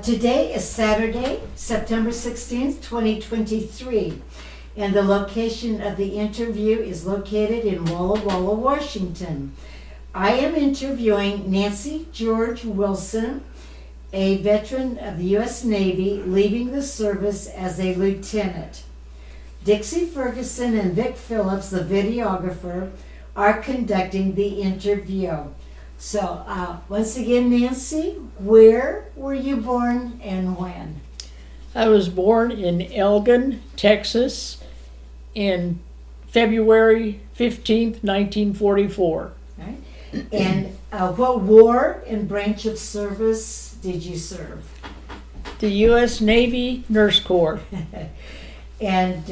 Today is Saturday, September 16th, 2023, and the location of the interview is located in Walla Walla, Washington. I am interviewing Nancy George Wilson, a veteran of the U.S. Navy, leaving the service as a lieutenant. Dixie Ferguson and Vic Phillips, the videographer, are conducting the interview. So, once again, Nancy, where were you born and when? I was born in Elgin, Texas, in February 15th, 1944. Right. And what war and branch of service did you serve? The U.S. Navy Nurse Corps. And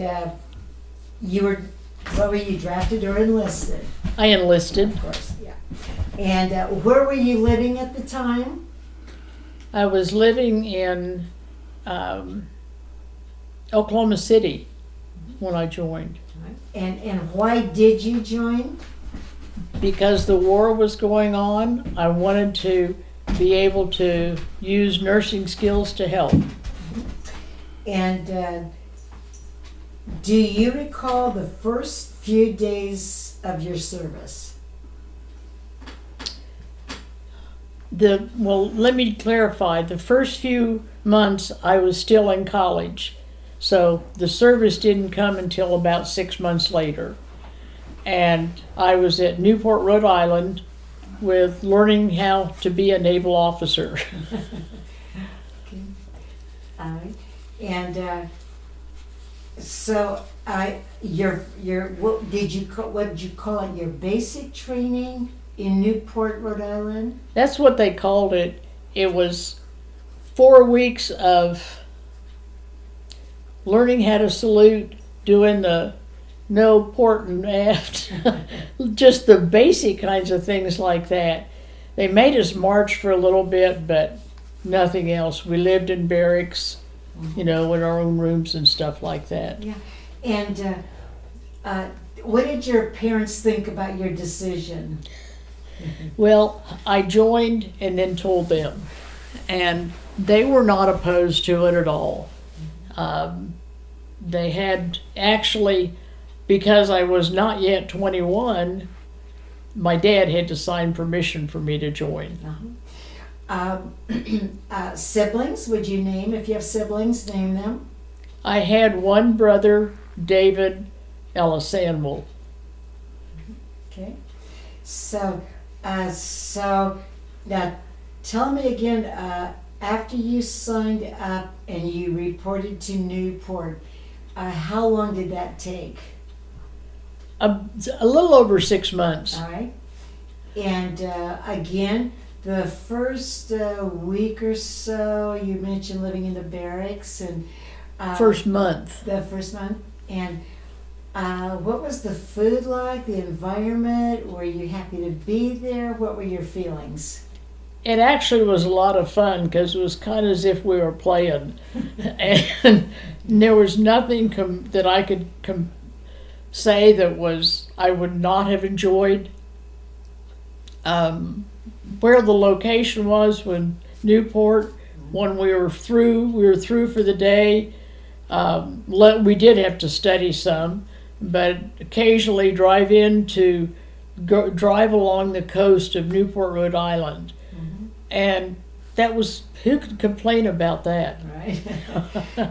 what were you, drafted or enlisted? I enlisted. Of course, yeah. And where were you living at the time? I was living in Oklahoma City when I joined. And why did you join? Because the war was going on, I wanted to be able to use nursing skills to help. And do you recall the first few days of your service? Well, let me clarify. The first few months I was still in college, so the service didn't come until about 6 months later. And I was at Newport, Rhode Island, with learning how to be a naval officer. Okay. All right. And so what did you call it? Your basic training in Newport, Rhode Island? That's what they called it. It was 4 weeks of learning how to salute, doing the no port and aft, just the basic kinds of things like that. They made us march for a little bit, but nothing else. We lived in barracks, in our own rooms and stuff like that. Yeah. And what did your parents think about your decision? Well, I joined and then told them, and they were not opposed to it at all. They had actually, because I was not yet 21, my dad had to sign permission for me to join. Siblings, would you name, if you have siblings, name them? I had one brother, David Ellis-Sanwell. Okay. So now tell me again, after you signed up and you reported to Newport, how long did that take? A little over 6 months. All right. And again, the first week or so, you mentioned living in the barracks and First month. The first month. And what was the food like, the environment? Were you happy to be there? What were your feelings? It actually was a lot of fun because it was kind of as if we were playing. And there was nothing that I could say that I would not have enjoyed. Where the location was when Newport, when we were through for the day. We did have to study some, but occasionally drive along the coast of Newport, Rhode Island. Mm-hmm. And that was, who could complain about that? Right.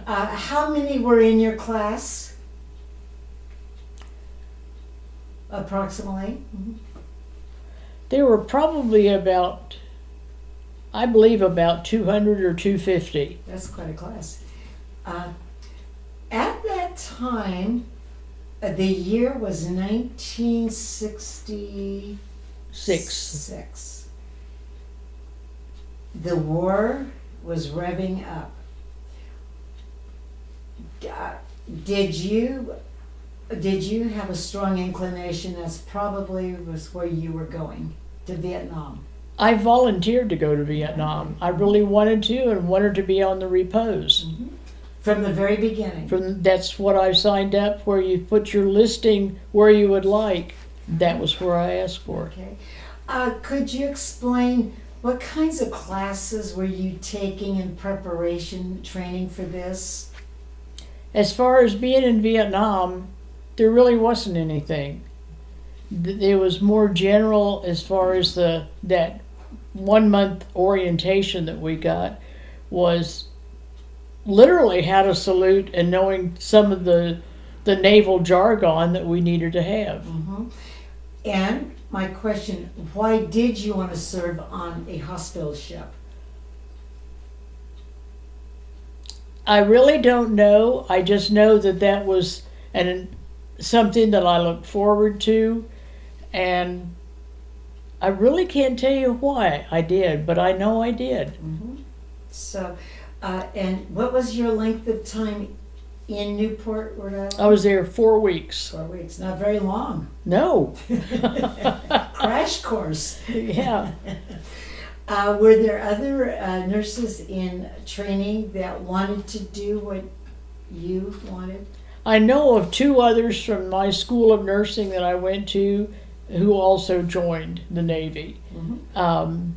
How many were in your class? Approximately? Mm-hmm. There were probably about 200 or 250. That's quite a class. At that time, the year was 1966. The war was revving up. Did you have a strong inclination that's probably was where you were going, to Vietnam? I volunteered to go to Vietnam. I really wanted to and wanted to be on the repos. Mm-hmm. From the very beginning? That's what I signed up, where you put your listing where you would like. That was where I asked for it. Okay. Could you explain What kinds of classes were you taking in preparation, training for this? As far as being in Vietnam, there really wasn't anything. It was more general as far as that 1 month orientation that we got was literally how to salute and knowing some of the naval jargon that we needed to have. Mhm. And my question, why did you want to serve on a hospital ship? I really don't know. I just know that was something that I looked forward to, and I really can't tell you why I did, but I know I did. So, and what was your length of time in Newport, Rhode Island? I was there 4 weeks. 4 weeks, not very long. No. Crash course. Yeah. Were there other nurses in training that wanted to do what you wanted? I know of 2 others from my school of nursing that I went to who also joined the Navy. The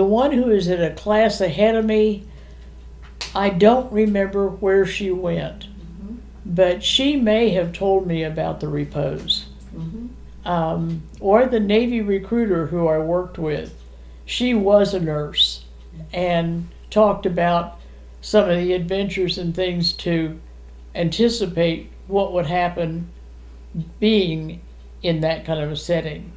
one who is at a class ahead of me, I don't remember where she went, but she may have told me about the repose. Or the Navy recruiter who I worked with, she was a nurse and talked about some of the adventures and things to anticipate what would happen being in that kind of a setting.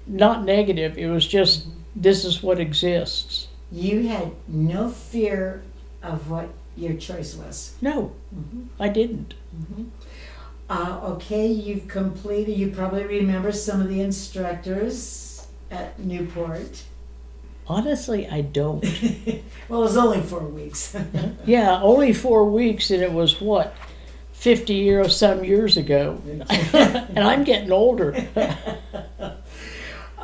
Not negative, it was just, this is what exists. You had no fear of what your choice was? No, I didn't. Okay, you probably remember some of the instructors at Newport. Honestly, I don't. Well, it was only 4 weeks. Yeah, only 4 weeks, and it was what, 50 or some years ago. And I'm getting older.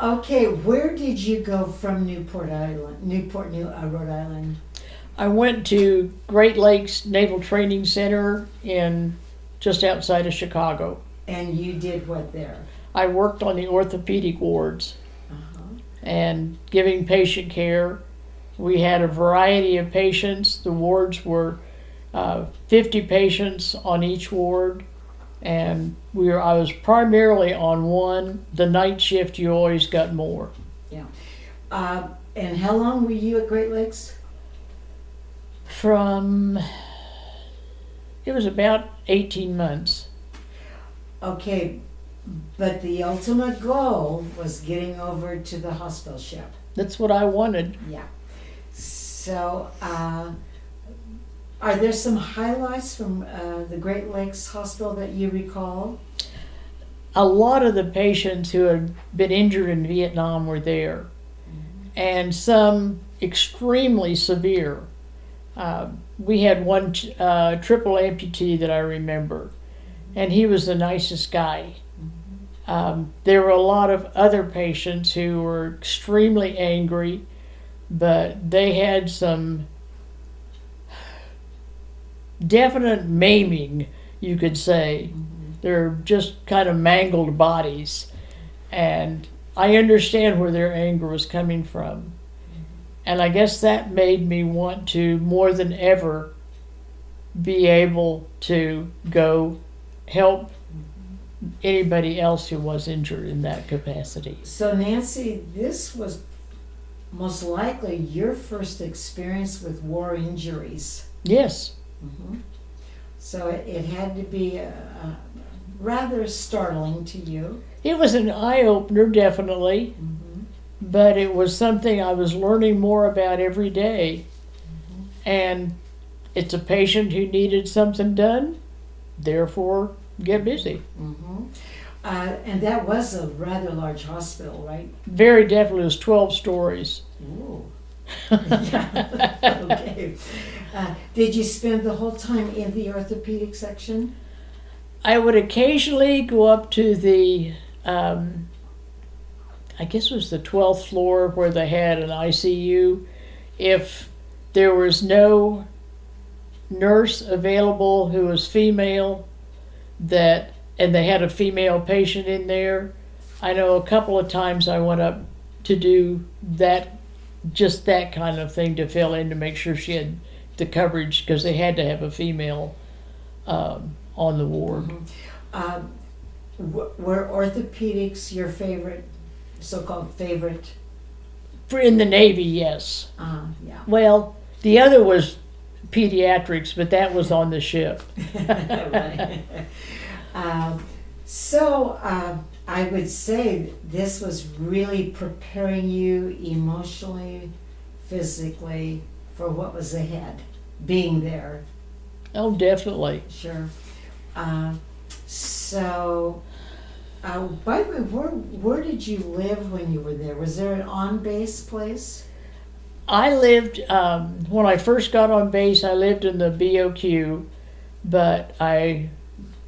Okay, where did you go from Rhode Island? I went to Great Lakes Naval Training Center just outside of Chicago. And you did what there? I worked on the orthopedic wards and giving patient care. We had a variety of patients. The wards were 50 patients on each ward, and I was primarily on one. The night shift, you always got more. Yeah. And how long were you at Great Lakes? It was about 18 months. Okay, but the ultimate goal was getting over to the hospital ship. That's what I wanted. Yeah. So, are there some highlights from the Great Lakes Hospital that you recall? A lot of the patients who had been injured in Vietnam were there, and some extremely severe. We had one triple amputee that I remember, and he was the nicest guy. There were a lot of other patients who were extremely angry, but they had some definite maiming, you could say. They're just kind of mangled bodies, and I understand where their anger was coming from. And I guess that made me want to, more than ever, be able to go help anybody else who was injured in that capacity. So Nancy, this was most likely your first experience with war injuries. Yes. So it had to be rather startling to you. It was an eye-opener, definitely. But it was something I was learning more about every day. And it's a patient who needed something done, therefore get busy. And that was a rather large hospital, right? Very definitely. It was 12 stories. Ooh. Okay. Did you spend the whole time in the orthopedic section? I would occasionally go up to the I guess it was the 12th floor where they had an ICU. If there was no nurse available who was female, and they had a female patient in there, I know a couple of times I went up to do that, just that kind of thing to fill in to make sure she had the coverage, because they had to have a female on the ward. Were orthopedics your favorite, so-called favorite? For in the Navy, yes. Yeah. Well, the other was pediatrics, but that was on the ship. Right. So I would say this was really preparing you emotionally, physically for what was ahead, being there. Oh, definitely. Sure. So, by the way, where did you live when you were there? Was there an on-base place? I lived, when I first got on base, I lived in the BOQ, but I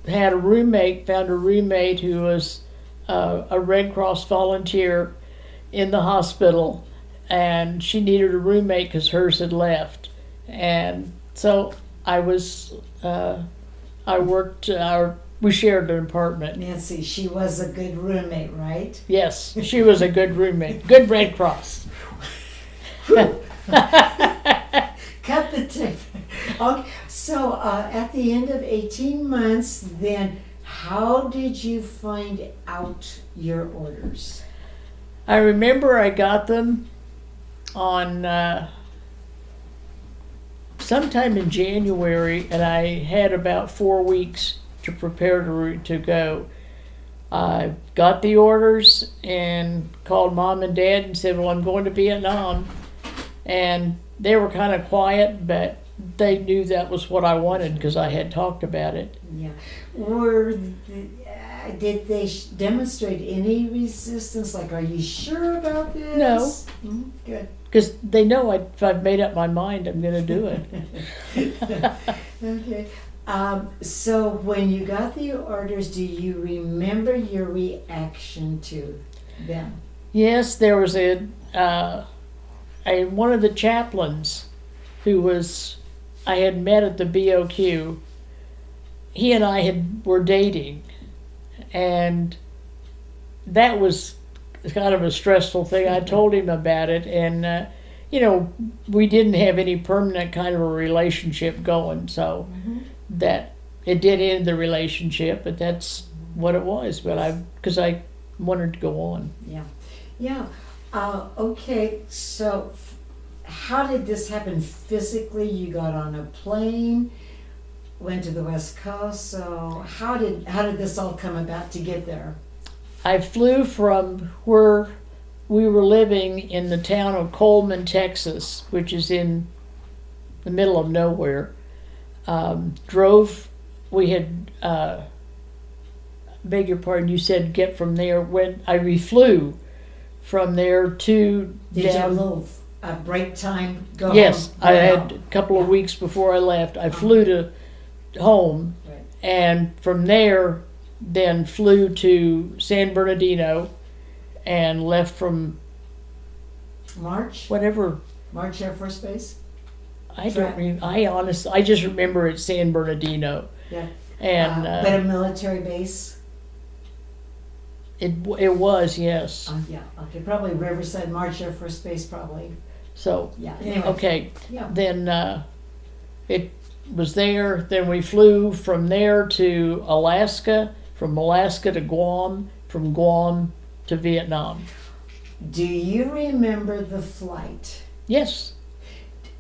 had a roommate, found a roommate who was a Red Cross volunteer in the hospital, and she needed a roommate because hers had left. And so I was, I worked, we shared an apartment. Nancy, she was a good roommate, right? Yes, she was a good roommate, good Red Cross. Cut the tape. Okay, so at the end of 18 months, then how did you find out your orders? I remember I got them on sometime in January, and I had about 4 weeks to prepare to go. I got the orders and called Mom and Dad and said, well, I'm going to Vietnam. And they were kind of quiet, but they knew that was what I wanted because I had talked about it. Yeah. Did they demonstrate any resistance? Like, are you sure about this? No. Mm-hmm. Good. Because they know if I've made up my mind, I'm going to do it. Okay. So when you got the orders, do you remember your reaction to them? Yes, there was one of the chaplains who I had met at the BOQ. He and I were dating, and that was kind of a stressful thing. I told him about it, and we didn't have any permanent kind of a relationship going, so that it did end the relationship, but that's what it was. But because I wanted to go on. Yeah. Okay, so how did this happen physically? You got on a plane, went to the West Coast, so how did this all come about to get there? I flew from where we were living in the town of Coleman, Texas, which is in the middle of nowhere. We had, beg your pardon, you said get from there. When I reflew from there to Did you have a little break time? Go yes, home? I had a couple of weeks before I left. I flew to home, Right. and from there then flew to San Bernardino and left from March Air Force Base? I just remember it's San Bernardino. Yeah. And but a military base? it was, yes. Yeah, okay, probably Riverside, March Air Force Base, probably. So, Yeah, anyway. okay. Yeah. Then it was there. Then we flew from there to Alaska, from Alaska to Guam, from Guam to Vietnam. Do you remember the flight? Yes.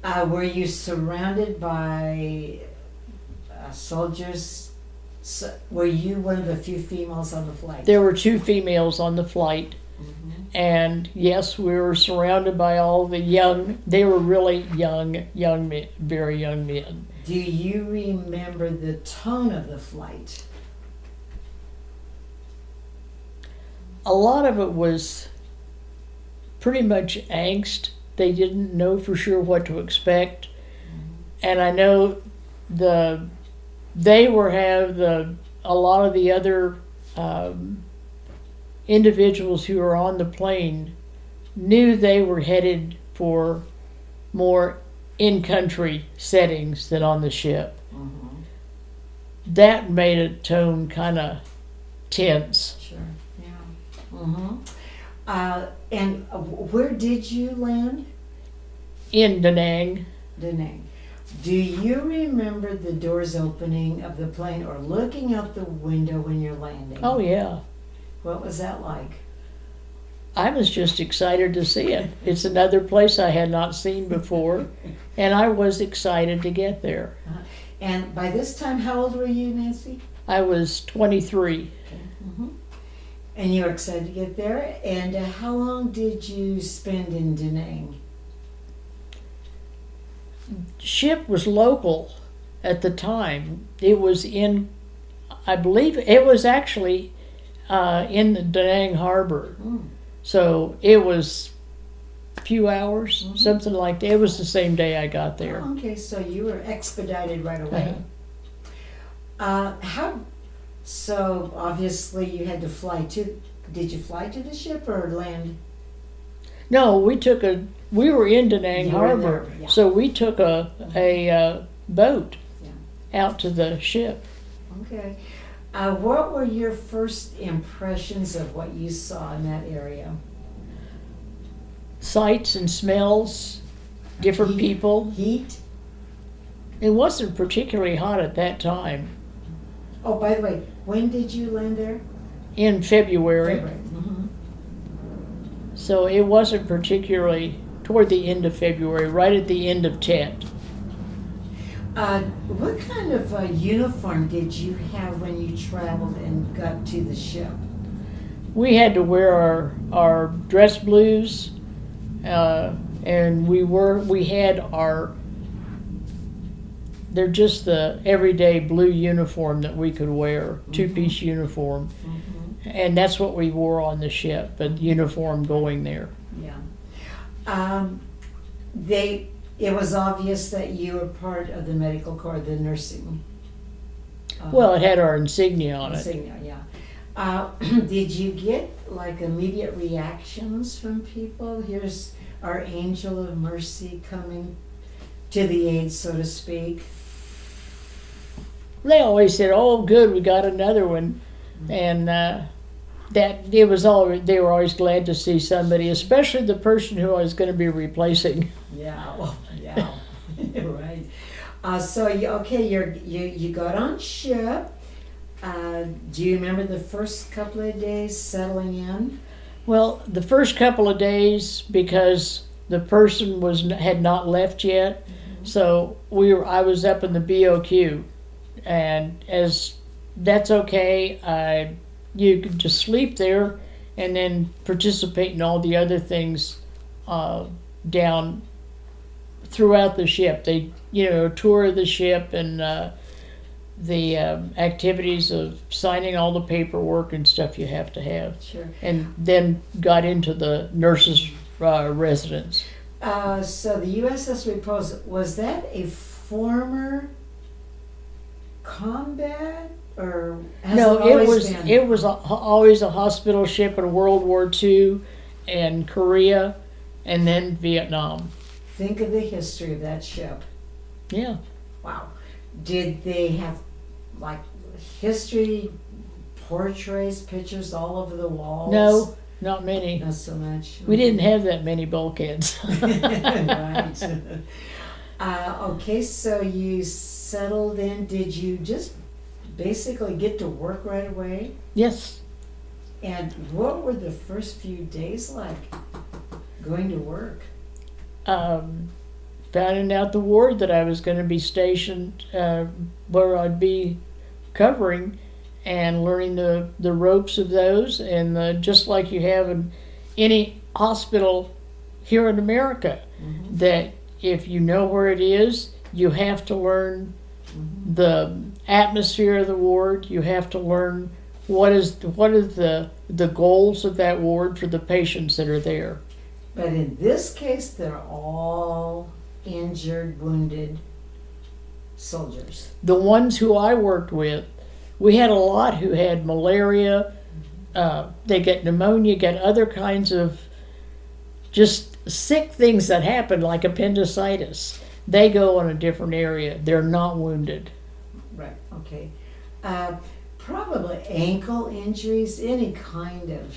Were you surrounded by soldiers? Were you one of the few females on the flight? There were 2 females on the flight. Mm-hmm. And yes, we were surrounded by all the they were really young men, very young men. Do you remember the tone of the flight? A lot of it was pretty much angst. They didn't know for sure what to expect. And I know a lot of the other individuals who were on the plane knew they were headed for more in-country settings than on the ship. Mm-hmm. That made a tone kind of tense. Sure, yeah. Mm-hmm. And where did you land? In Da Nang. Da Nang. Do you remember the doors opening of the plane or looking out the window when you're landing? Oh, yeah. What was that like? I was just excited to see it. It's another place I had not seen before, and I was excited to get there. And by this time, how old were you, Nancy? I was 23. Mm-hmm. And you were excited to get there. And how long did you spend in Da Nang? Ship was local at the time. It was in, I believe, it was actually in the Da Nang Harbor. Mm. So it was a few hours, Mm-hmm. something like that. It was the same day I got there. Oh, okay, so you were expedited right away. So obviously you had to fly to, did you fly to the ship or land? No, we were in Da Nang You were Harbor, there, yeah. so we took a boat Yeah. out to the ship. Okay. What were your first impressions of what you saw in that area? Sights and smells, different Heat. people. Heat? It wasn't particularly hot at that time. Oh, by the way, when did you land there? In February. Mm-hmm. So it wasn't particularly toward the end of February, right at the end of Tet. What kind of uniform did you have when you traveled and got to the ship? We had to wear our dress blues, and we had our, they're just the everyday blue uniform that we could wear, two-piece uniform. Mm-hmm. And that's what we wore on the ship, a uniform going there. Yeah. It was obvious that you were part of the medical corps, the nursing. Well, it had our insignia on it. Insignia, yeah. Did you get like immediate reactions from people? Here's our angel of mercy coming to the aid, so to speak. They always said, "Oh, good, we got another one," and that it was all. They were always glad to see somebody, especially the person who I was going to be replacing. Yeah, well, yeah, right. So you got on ship. Do you remember the first couple of days settling in? Well, the first couple of days, because the person had not left yet, so I was up in the BOQ, and as that's okay. You could just sleep there, and then participate in all the other things down throughout the ship. They, tour the ship and the activities of signing all the paperwork and stuff you have to have. Sure. And then got into the nurses' residence. So the USS Repose, was that a former combat, or has No, it always been? it was always a hospital ship in World War II and Korea and then Vietnam. Think of the history of that ship. Yeah. Wow. Did they have like history portraits, pictures all over the walls? No, not many. Not so much. We didn't have that many bulkheads. Right. Okay, so you settled in. Did you just basically get to work right away? Yes. And what were the first few days like going to work? Finding out the ward that I was going to be stationed where I'd be covering, and learning the ropes of those, and just like you have in any hospital here in America, that if you know where it is, you have to learn the atmosphere of the ward. You have to learn what is the goals of that ward for the patients that are there. But in this case, they're all injured, wounded soldiers. The ones who I worked with, we had a lot who had malaria. They get pneumonia, get other kinds of just sick things that happen, like appendicitis. They go in a different area. They're not wounded. Right, okay. Probably ankle injuries, any kind of,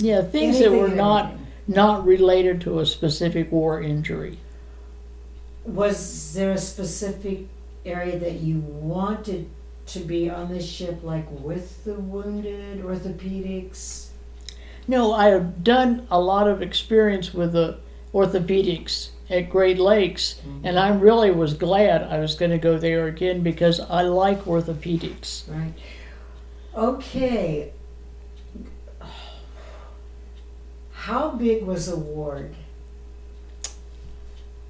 Yeah, things that were Anything and everything. not related to a specific war injury. Was there a specific area that you wanted to be on the ship, like with the wounded, orthopedics? No, I have done a lot of experience with the orthopedics at Great Lakes, and I really was glad I was going to go there again because I like orthopedics. Right. Okay. How big was a ward?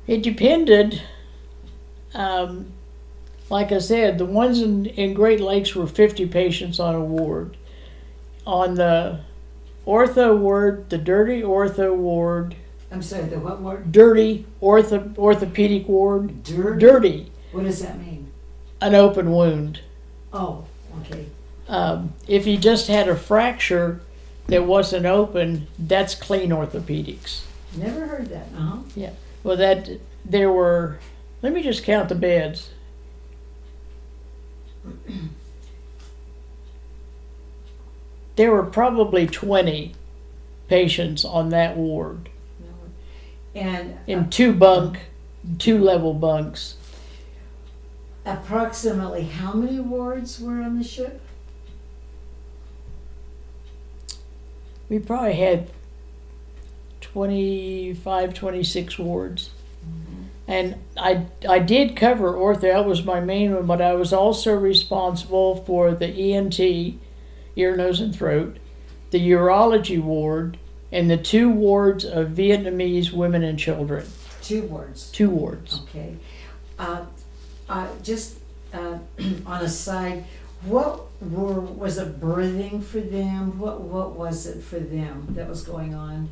It depended. Like I said, the ones in Great Lakes were 50 patients on a ward. On the ortho ward, the dirty ortho ward, I'm sorry, the what ward? dirty orthopedic ward, Dirty? dirty, What does that mean? an open wound. Oh, okay. If you just had a fracture that wasn't open, that's clean orthopedics. Never heard that. Uh-huh. Well, there were, let me just count the beds. There were probably 20 patients on that ward And in two level bunks. approximately how many wards were on the ship? We probably had 25, 26 wards. And I did cover ortho, that was my main one, but I was also responsible for the ENT, ear, nose, and throat, the urology ward, and the 2 wards of Vietnamese women and children. 2 wards. 2 wards. Okay. Just on a side, was it birthing for them? What was it for them that was going on?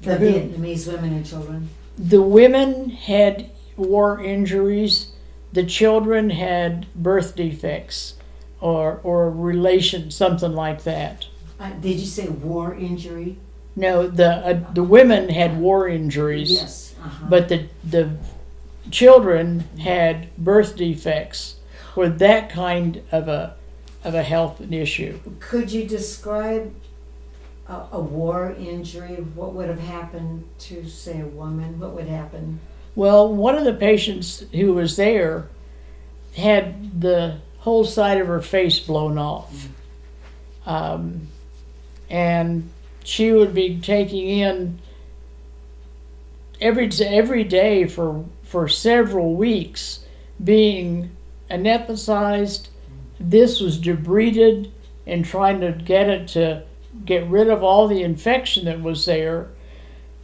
For The who? Vietnamese women and children. The women had war injuries. The children had birth defects or relation, something like that. Did you say war injury? No, the women had war injuries, Yes. Uh-huh. but the children had birth defects or that kind of a health issue. Could you describe a war injury? What would have happened to, say, a woman? What would happen? Well, one of the patients who was there had the whole side of her face blown off. And she would be taking in every day for several weeks being anesthetized. This was debrided and trying to get rid of all the infection that was there.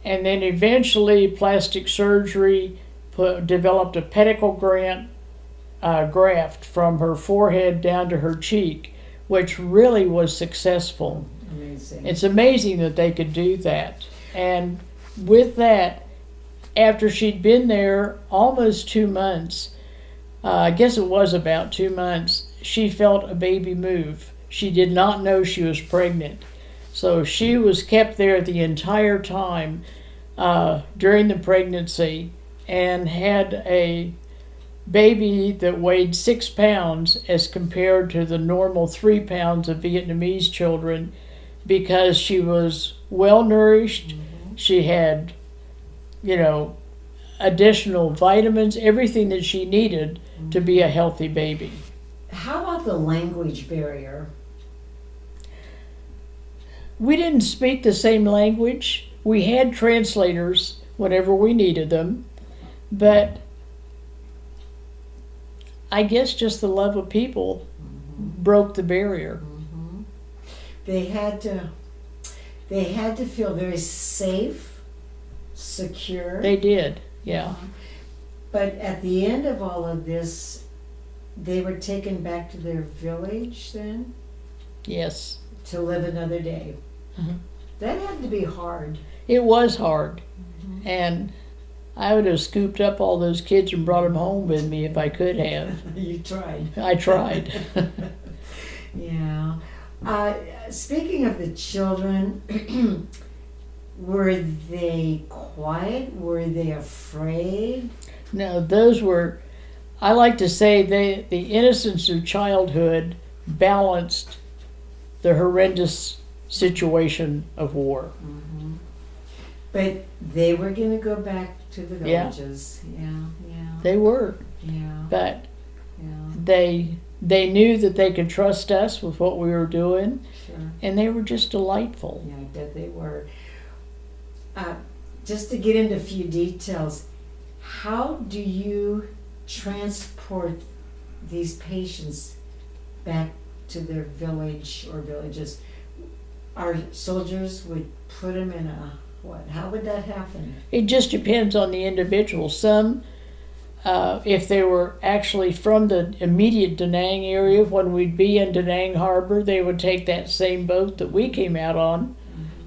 And then eventually plastic surgery developed a pedicle graft from her forehead down to her cheek, which really was successful. Amazing. It's amazing that they could do that. And with that, after she'd been there almost 2 months, I guess it was about 2 months, she felt a baby move. She did not know she was pregnant. So she was kept there the entire time during the pregnancy and had a baby that weighed 6 pounds as compared to the normal 3 pounds of Vietnamese children because she was well nourished. She had, additional vitamins, everything that she needed to be a healthy baby. How about the language barrier? We didn't speak the same language. We had translators whenever we needed them, but I guess just the love of people broke the barrier. They had to feel very safe, secure. They did, yeah. But at the end of all of this, they were taken back to their village then Yes. to live another day. Mhm. That had to be hard. It was hard, and I would have scooped up all those kids and brought them home with me if I could have. You tried. I tried. Yeah. Speaking of the children, were they quiet? Were they afraid? No, those were, I like to say, the innocence of childhood balanced the horrendous situation of war. Mhm. But they were gonna go back to the Yeah. villages. Yeah, yeah, They were, yeah, but yeah, they knew that they could trust us with what we were doing, sure. and they were just delightful. Yeah, I bet they were. Just to get into a few details, how do you transport these patients back to their village or villages? Our soldiers would put them in a, what, how would that happen? It just depends on the individual. Some, if they were actually from the immediate Da Nang area, when we'd be in Da Nang Harbor, they would take that same boat that we came out on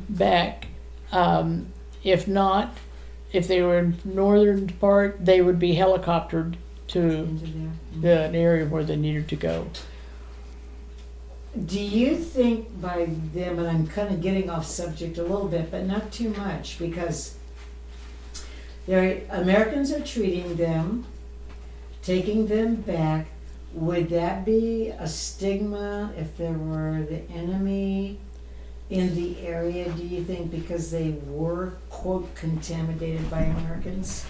back. If not, if they were in northern part, they would be helicoptered to Into there? an area where they needed to go. Do you think by them, and I'm kind of getting off subject a little bit, but not too much, because Americans are treating them, taking them back. Would that be a stigma if there were the enemy in the area, do you think, because they were, quote, contaminated by Americans?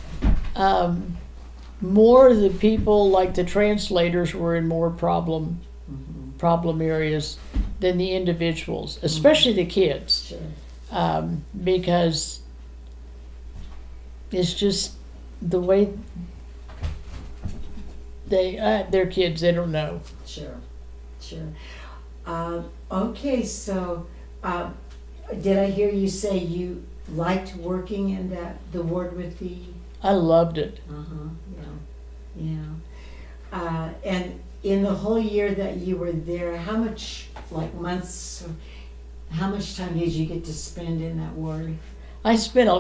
More the people, like the translators, were in more problem areas than the individuals, especially the kids, Sure. because it's just the way they're kids. They don't know. Sure, sure. Okay, so did I hear you say you liked working in the ward with the? I loved it. Yeah, yeah. And in the whole year that you were there, how much, like months, how much time did you get to spend in that ward? I spent a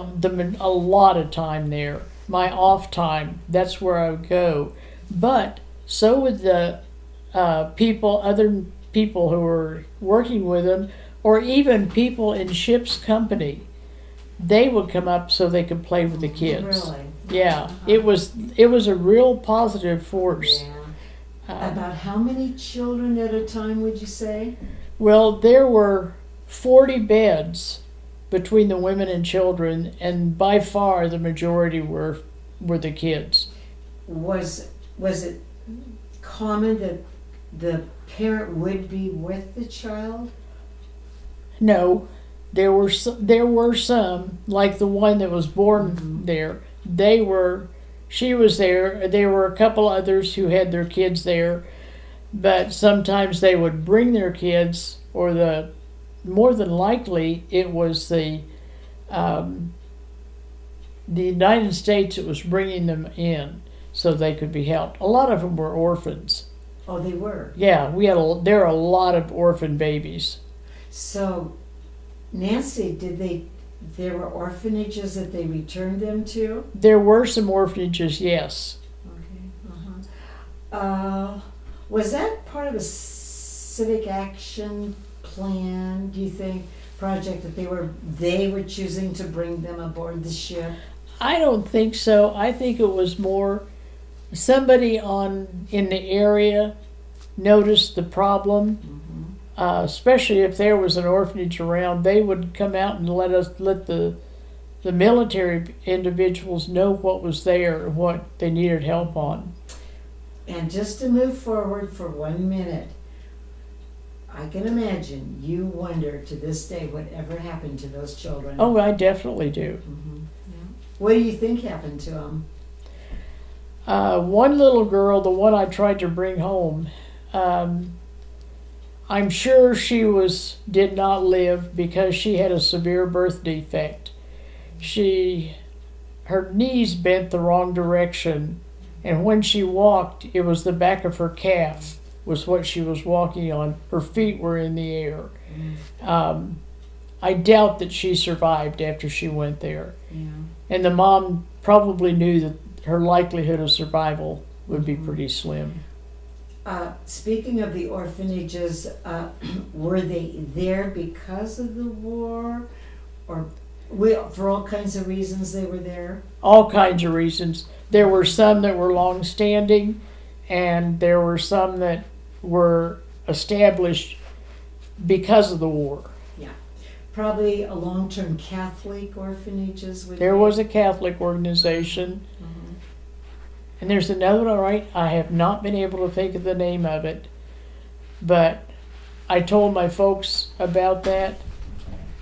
lot of time there. My off time, that's where I would go. But so would the other people who were working with them, or even people in ship's company. They would come up so they could play with the kids. Really? Yeah, it was a real positive force. Yeah. About how many children at a time would you say? Well, there were 40 beds between the women and children, and by far the majority were the kids. Was it common that the parent would be with the child? No, there were some, like the one that was born there. She was there. There were a couple others who had their kids there, but sometimes they would bring their kids, or more than likely it was the United States that was bringing them in so they could be helped. A lot of them were orphans. Oh, they were? Yeah, there are a lot of orphan babies. So, Nancy, there were orphanages that they returned them to? There were some orphanages, yes. Okay, was that part of a civic action plan, do you think, project that they were choosing to bring them aboard the ship? I don't think so. I think it was more somebody in the area noticed the problem. Especially if there was an orphanage around, they would come out and let the military individuals know what was there and what they needed help on. And just to move forward for 1 minute, I can imagine you wonder to this day whatever happened to those children. Oh, I definitely do. Yeah. What do you think happened to them? One little girl, the one I tried to bring home, I'm sure she did not live because she had a severe birth defect. Her knees bent the wrong direction, and when she walked, it was the back of her calf was what she was walking on. Her feet were in the air. I doubt that she survived after she went there. Yeah. And the mom probably knew that her likelihood of survival would be pretty slim. Speaking of the orphanages, were they there because of the war, or for all kinds of reasons they were there? All kinds of reasons. There were some that were long-standing, and there were some that were established because of the war. Yeah. probably a long-term Catholic orphanages. There was a Catholic organization, Mhm. and there's another one, right? I have not been able to think of the name of it, but I told my folks about that,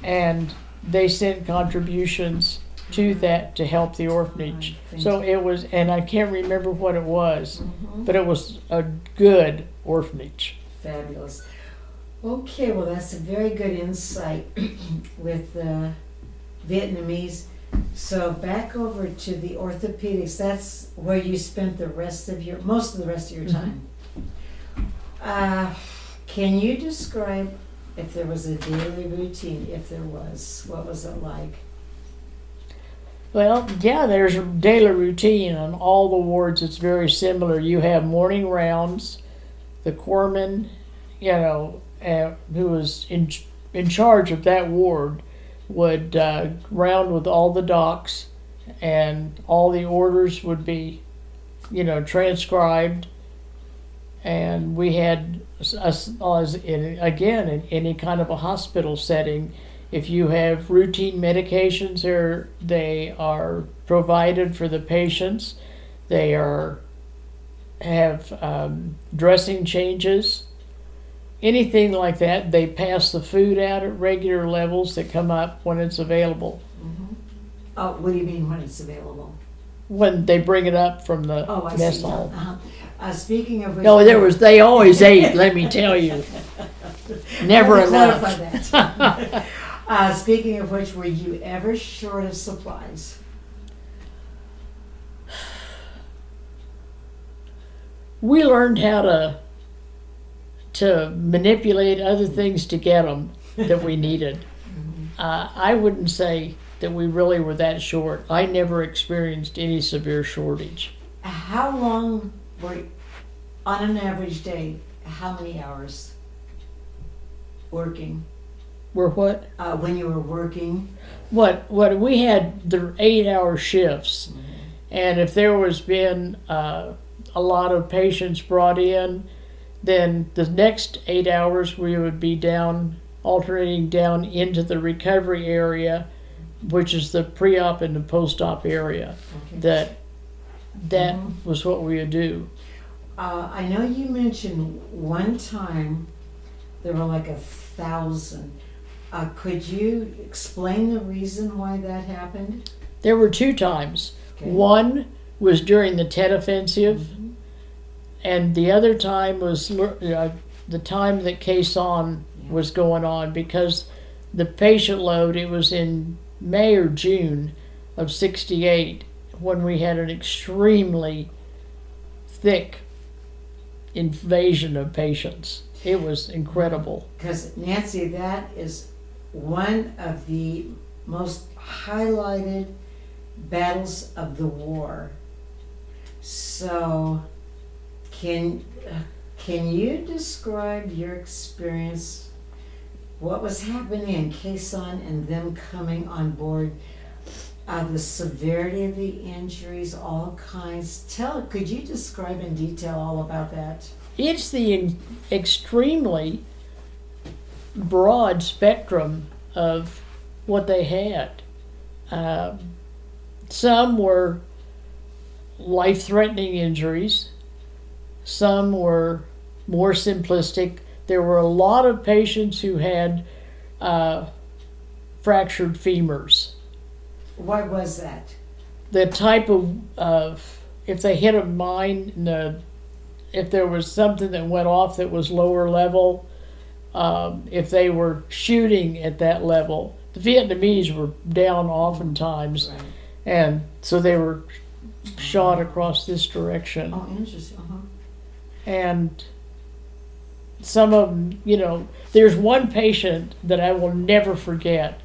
and they sent contributions to that to help the orphanage. Right, So it was, and I can't remember what it was, Mhm. but it was a good orphanage. Fabulous. Okay, well, that's a very good insight with the Vietnamese. So back over to the orthopedics, that's where you spent most of the rest of your time. Can you describe if there was a daily routine? If there was, what was it like? Well, yeah, there's a daily routine on all the wards. It's very similar. You have morning rounds. The corpsman, who was in charge of that ward, would round with all the docs, and all the orders would be, transcribed. And we had, in any kind of a hospital setting, if you have routine medications, they are provided for the patients. They have dressing changes, anything like that. They pass the food out at regular levels that come up when it's available. Oh, what do you mean when it's available? When they bring it up from the Oh, I mess see. hall. Speaking of which, No, they always ate, let me tell you. Never Let me enough. clarify that. Speaking of which, were you ever short of supplies? We learned how to manipulate other things to get them that we needed. I wouldn't say that we really were that short. I never experienced any severe shortage. How long on an average day, how many hours working? We're what? When you were working? What we had the 8-hour shifts, and if there was been a lot of patients brought in, then the next 8 hours we would be alternating down into the recovery area, which is the pre-op and the post-op area. Okay. That was what we would do. I know you mentioned one time there were like 1,000. Could you explain the reason why that happened? There were 2 times. Okay. One was during the Tet Offensive, and the other time was the time that Khe Sanh was going on, because the patient load, it was in May or June of '68 when we had an extremely thick invasion of patients. It was incredible. Because Nancy, that is one of the most highlighted battles of the war. So, can you describe your experience? What was happening in Khe Sanh and them coming on board? The severity of the injuries, all kinds. Could you describe in detail all about that? It's the extremely broad spectrum of what they had. Some were life-threatening injuries. Some were more simplistic. There were a lot of patients who had fractured femurs. Why was that? The type of if they hit a mine, if there was something that went off that was lower level, if they were shooting at that level. The Vietnamese were down oftentimes, Right. and so they were shot across this direction. Oh, interesting. And some of them, there's one patient that I will never forget.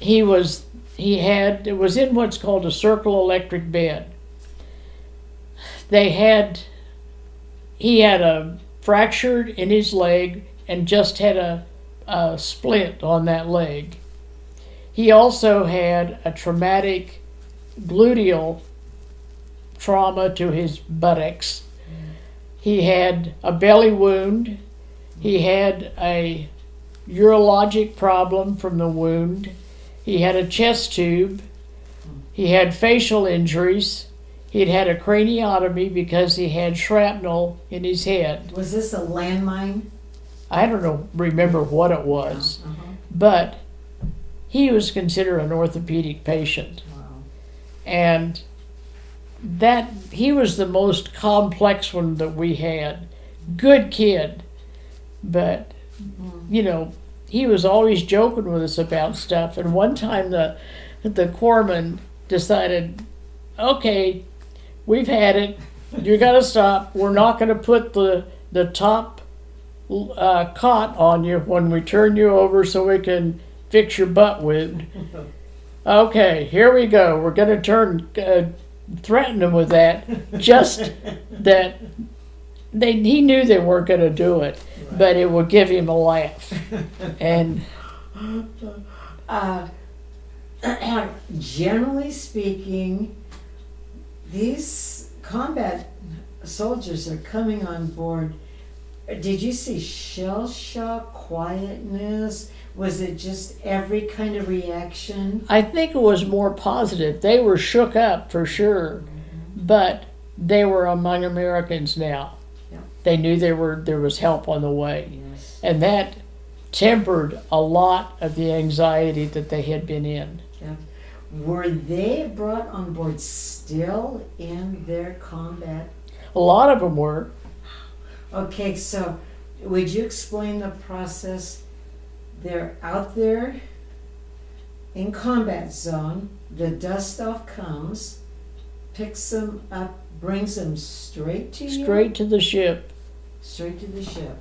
It was in what's called a circle electric bed. He had a fractured in his leg and just had a splint on that leg. He also had a traumatic gluteal trauma to his buttocks. He had a belly wound. He had a urologic problem from the wound. He had a chest tube. He had facial injuries. He'd had a craniotomy because he had shrapnel in his head. Was this a landmine? I don't remember what it was, Uh-huh. but he was considered an orthopedic patient. Wow. And that he was the most complex one that we had. Good kid, but you know, he was always joking with us about stuff. And one time the corpsman decided, okay, we've had it. You got to stop. We're not going to put the top cot on you when we turn you over so we can fix your butt wound. Okay, here we go. We're going to threaten him with that. Just that he knew they weren't going to do it, right, but it would give him a laugh. And generally speaking, these combat soldiers are coming on board. Did you see shell shock, quietness? Was it just every kind of reaction? I think it was more positive. They were shook up for sure, but they were among Americans now. Yeah. They knew there was help on the way. Yes. And that tempered a lot of the anxiety that they had been in. Yeah. Were they brought on board still in their combat? A lot of them were. Okay, so would you explain the process? They're out there in combat zone, the dust-off comes, picks them up, brings them straight to you? Straight to the ship. Straight to the ship.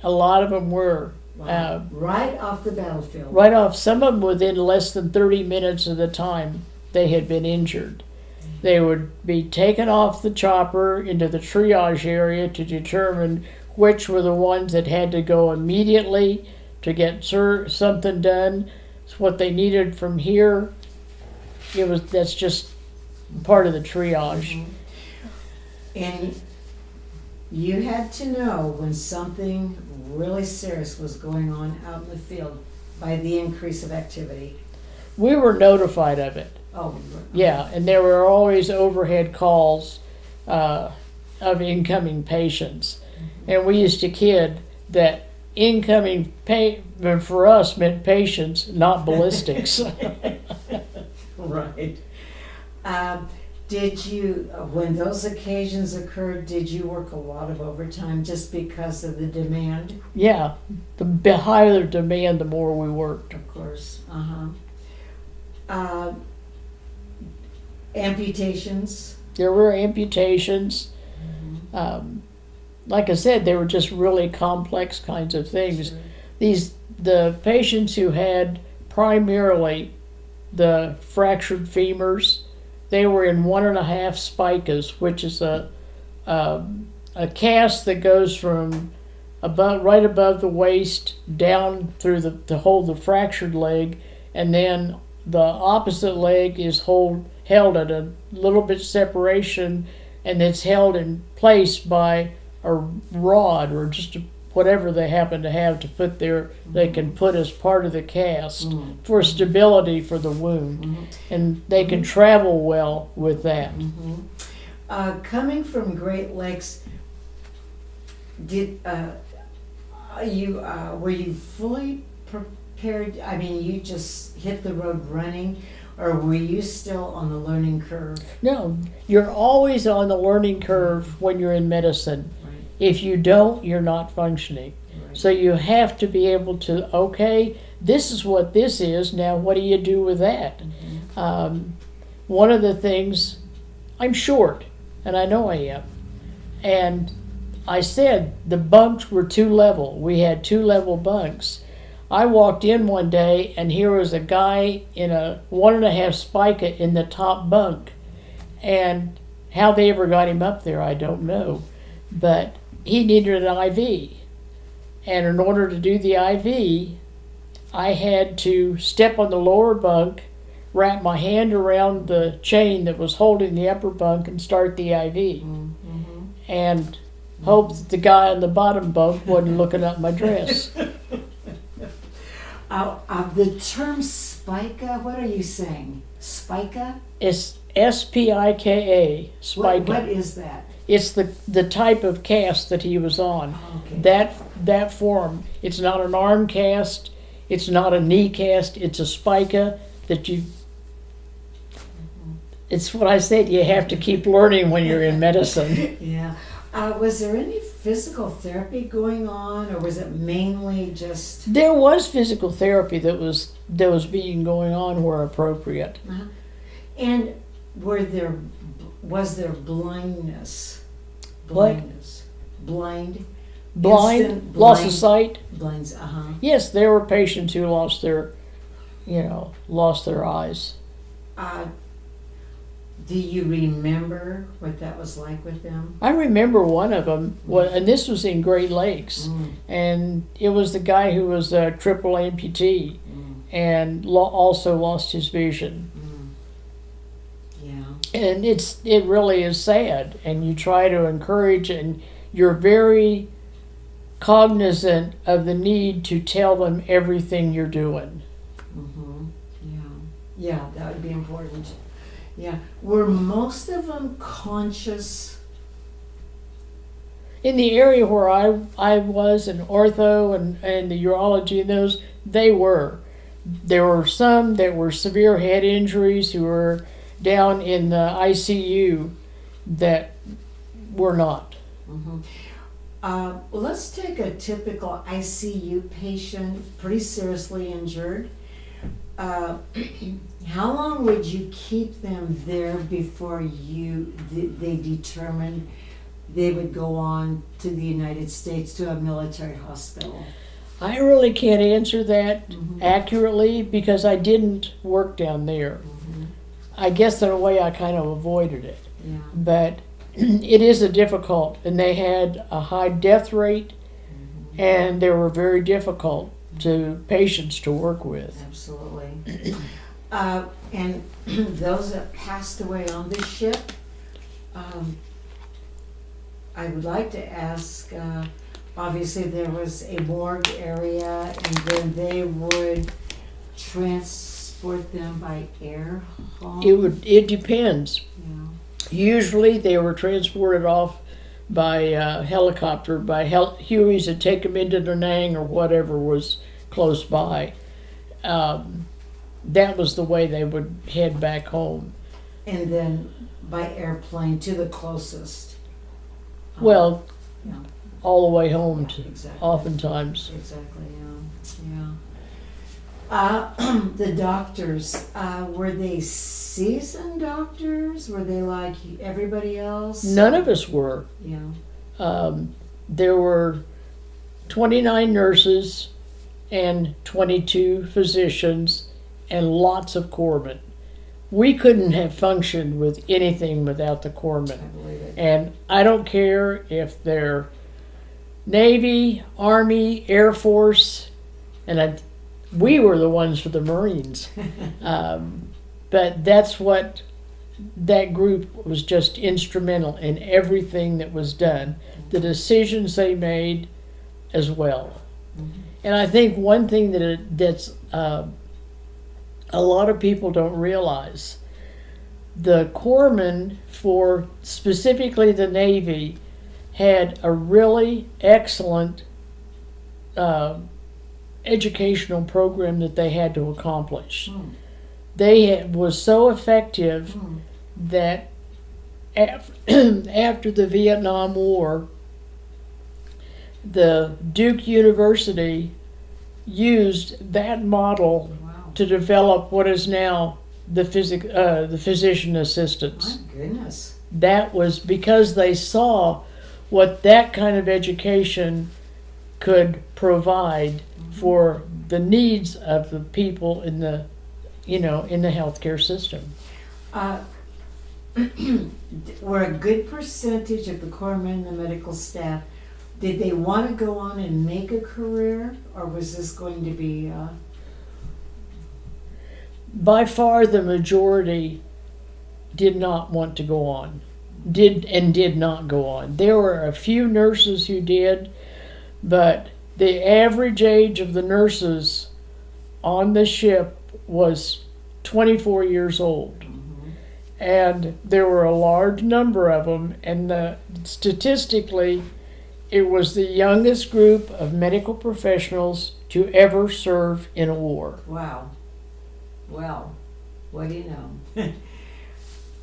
A lot of them were. Wow. Right off the battlefield. Right off. Some of them within less than 30 minutes of the time they had been injured. They would be taken off the chopper into the triage area to determine which were the ones that had to go immediately to get something done. It's what they needed from here. That's just part of the triage. Mm-hmm. And you had to know when something really serious was going on out in the field by the increase of activity. We were notified of it. Oh, yeah, and there were always overhead calls of incoming patients. And we used to kid that incoming for us meant patients, not ballistics. Right. Did you, when those occasions occurred, did you work a lot of overtime just because of the demand? Yeah, the higher the demand, the more we worked. Of course. Amputations? There were amputations. Like I said, they were just really complex kinds of things. Sure. The patients who had primarily the fractured femurs, they were in 1.5 SPIKAs, which is a cast that goes from right above the waist down through to hold the fractured leg, and then the opposite leg is held at a little bit separation, and it's held in place by a rod or just whatever they happen to have to put there. They can put as part of the cast for stability for the wound, and they can travel well with that. Coming from Great Lakes, were you fully prepared? I mean, you just hit the road running, or were you still on the learning curve? No, you're always on the learning curve when you're in medicine. Right. If you don't, you're not functioning. Right. So you have to be able to, okay, this is what this is, now what do you do with that? One of the things, I'm short, and I know I am, and I said the bunks were 2-level. We had 2-level bunks. I walked in one day, and here was a guy in a 1.5 SPIKA in the top bunk. And how they ever got him up there, I don't know. But he needed an IV. And in order to do the IV, I had to step on the lower bunk, wrap my hand around the chain that was holding the upper bunk, and start the IV. And hope that the guy on the bottom bunk wasn't looking up my dress. The term SPIKA, what are you saying? SPIKA? It's SPIKA, What SPIKA. is that? It's the type of cast that he was on. Okay. That form. It's not an arm cast. It's not a knee cast. It's a SPIKA that you. It's what I said. You have to keep learning when you're in medicine. Yeah. Was there any physical therapy going on, or was it mainly just? There was physical therapy that was being going on where appropriate. Uh-huh. And was there blindness? What? Blindness. Blind. Blind, Instant loss of blind- sight. Blinds. Yes, there were patients who lost their eyes. Do you remember what that was like with them? I remember one of them, and this was in Great Lakes, and it was the guy who was a triple amputee and also lost his vision. Yeah. And it really is sad, and you try to encourage, and you're very cognizant of the need to tell them everything you're doing. Yeah, that would be important. Yeah. Were most of them conscious? In the area where I was in ortho and the urology and those, they were. There were some that were severe head injuries who were down in the ICU that were not. Let's take a typical ICU patient, pretty seriously injured. How long would you keep them there before they determined they would go on to the United States to a military hospital? I really can't answer that accurately because I didn't work down there. I guess in a way I kind of avoided it. Yeah. But it is a difficult, and they had a high death rate, and they were very difficult to patients to work with. Absolutely. And those that passed away on this ship, I would like to ask, obviously there was a morgue area, and then they would transport them by air home? It depends. Yeah. Usually they were transported off by helicopter, by Hueys that take them into Da Nang or whatever was close by. That was the way they would head back home. And then by airplane to the closest. Well, Yeah. all the way home to Exactly. oftentimes. Exactly, yeah. The doctors, were they seasoned doctors? Were they like everybody else? None of us were. Yeah. There were 29 nurses and 22 physicians and lots of corpsmen. We couldn't have functioned with anything without the I corpsmen. believe it. And I don't care if they're Navy, Army, Air Force, and we were the ones for the Marines. But that's what that group was, just instrumental in everything that was done, the decisions they made as well. And I think one thing that's a lot of people don't realize, the corpsmen for specifically the Navy had a really excellent educational program that they had to accomplish. They was so effective that after the Vietnam War, the Duke University used that model Wow. to develop what is now the physician assistants. My goodness. That was because they saw what that kind of education could provide for the needs of the people in the healthcare system. Were a good percentage of the corpsmen, the medical staff, did they want to go on and make a career, or was this going to be? By far, the majority did not want to go on, did not go on. There were a few nurses who did, but the average age of the nurses on the ship was 24 years old. And there were a large number of them, and statistically, it was the youngest group of medical professionals to ever serve in a war. Wow. Well, what do you know?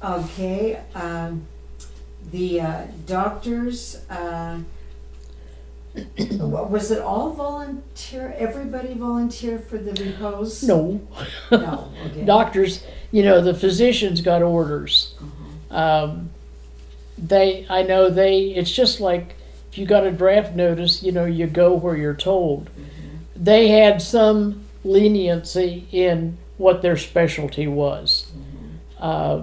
Okay, the doctors, was it all volunteer? Everybody volunteer for the repose? No. No, okay. Doctors, the physicians got orders. It's just like if you got a draft notice, you go where you're told. They had some leniency in what their specialty was. I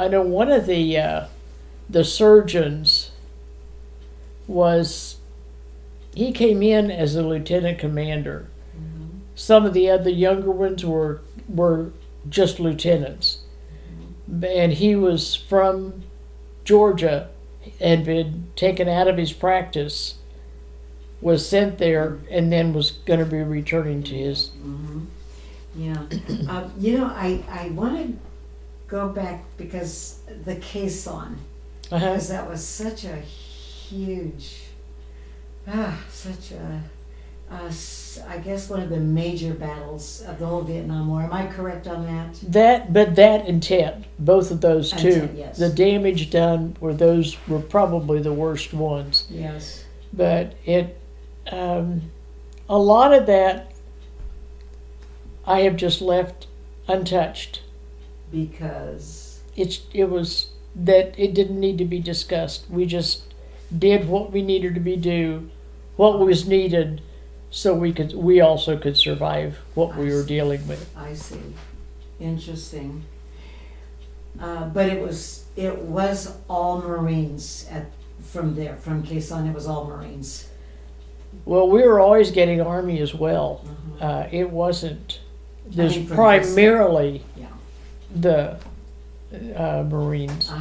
know one of the surgeons he came in as a lieutenant commander. Some of the other younger ones were just lieutenants. And he was from Georgia and been taken out of his practice, was sent there, and then was going to be returning to his. Yeah. I want to go back because the Khe Sanh, because that was such a huge, I guess one of the major battles of the whole Vietnam War. Am I correct on that? That and Tet, both of those two. Tet, yes. The damage done were probably the worst ones. Yes. But a lot of that I have just left untouched. Because it didn't need to be discussed. We just did what we needed to do, what was needed, so we also could survive what we were dealing with. I see. Interesting. But it was all Marines from Khe Sanh. It was all Marines. Well, we were always getting Army as well. It wasn't. There's primarily the Marines.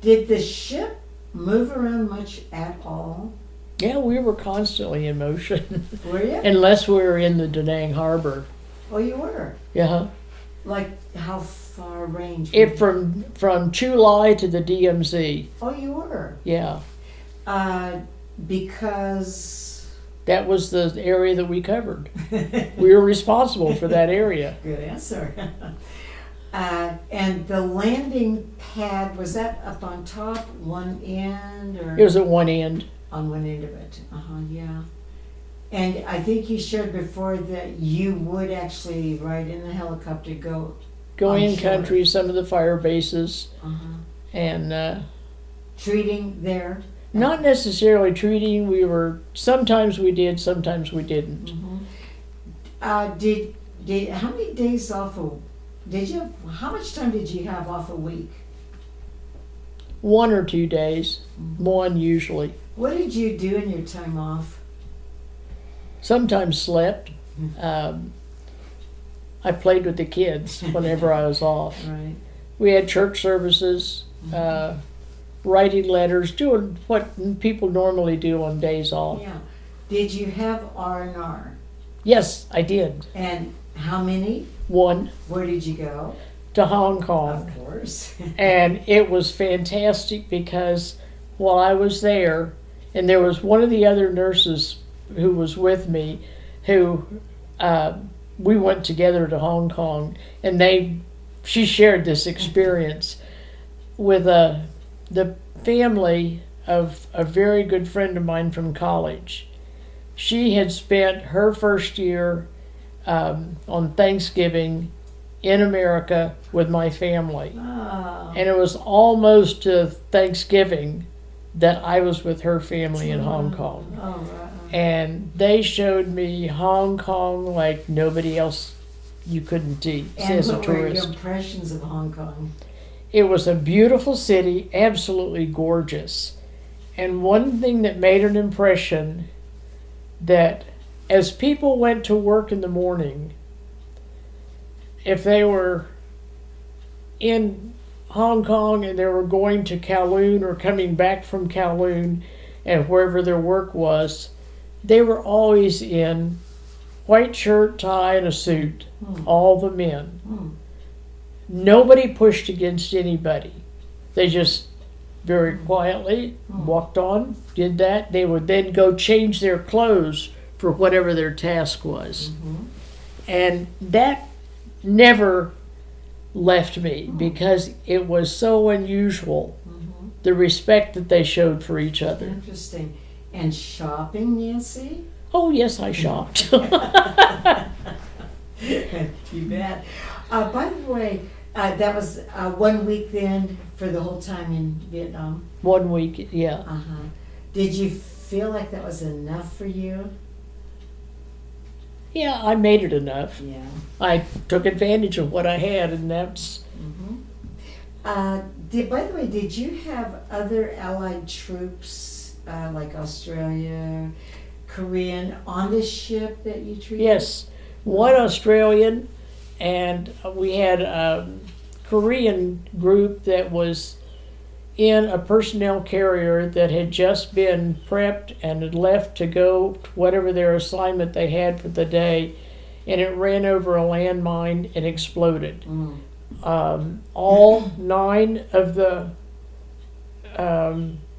Did the ship move around much at all? Yeah, we were constantly in motion. Were you? Unless we were in the Da Nang Harbor. Oh, you were? Yeah. Like how far range? From Chu Lai to the DMZ. Oh, you were? Yeah. Because... that was the area that we covered. We were responsible for that area. Good answer. And the landing pad, was that up on top, one end, or? It was at one end. On one end of it, yeah. And I think you shared before that you would actually ride in the helicopter, go in shore. country, some of the fire bases, and treating there. Not necessarily treating. Sometimes we did, sometimes we didn't. Did how many days off how much time did you have off a week? 1 or 2 days, one usually. What did you do in your time off? Sometimes slept. I played with the kids whenever I was off. Right. We had church services, writing letters, doing what people normally do on days off. Yeah. Did you have R&R? Yes, I did. And how many? 1. Where did you go? To Hong Kong. Of course. And it was fantastic because while I was there, and there was one of the other nurses who was with me, who we went together to Hong Kong, and she shared this experience with the family of a very good friend of mine from college. She had spent her first year on Thanksgiving in America with my family. Oh. And it was almost to Thanksgiving that I was with her family in Hong Kong. Oh, right. And they showed me Hong Kong like nobody else you couldn't see as a And what were your tourist. impressions of Hong Kong? It was a beautiful city, absolutely gorgeous. And one thing that made an impression, that as people went to work in the morning, if they were in Hong Kong and they were going to Kowloon or coming back from Kowloon and wherever their work was, they were always in white shirt, tie, and a suit. All the men. Hmm. Nobody pushed against anybody. They just very quietly walked on, did that. They would then go change their clothes for whatever their task was. And that never left me because it was so unusual, the respect that they showed for each other. Interesting. And shopping, Nancy? Oh, yes, I shopped. You bet. By the way, that was 1 week then for the whole time in Vietnam? 1 week, yeah. Uh-huh. Did you feel like that was enough for you? Yeah, I made it enough. Yeah. I took advantage of what I had, and that's... By the way, did you have other Allied troops, like Australia, Korean, on the ship that you treated? Yes, one Australian, and we had a Korean group that was in a personnel carrier that had just been prepped and had left to go to whatever their assignment they had for the day, and it ran over a landmine and exploded. All 9 of the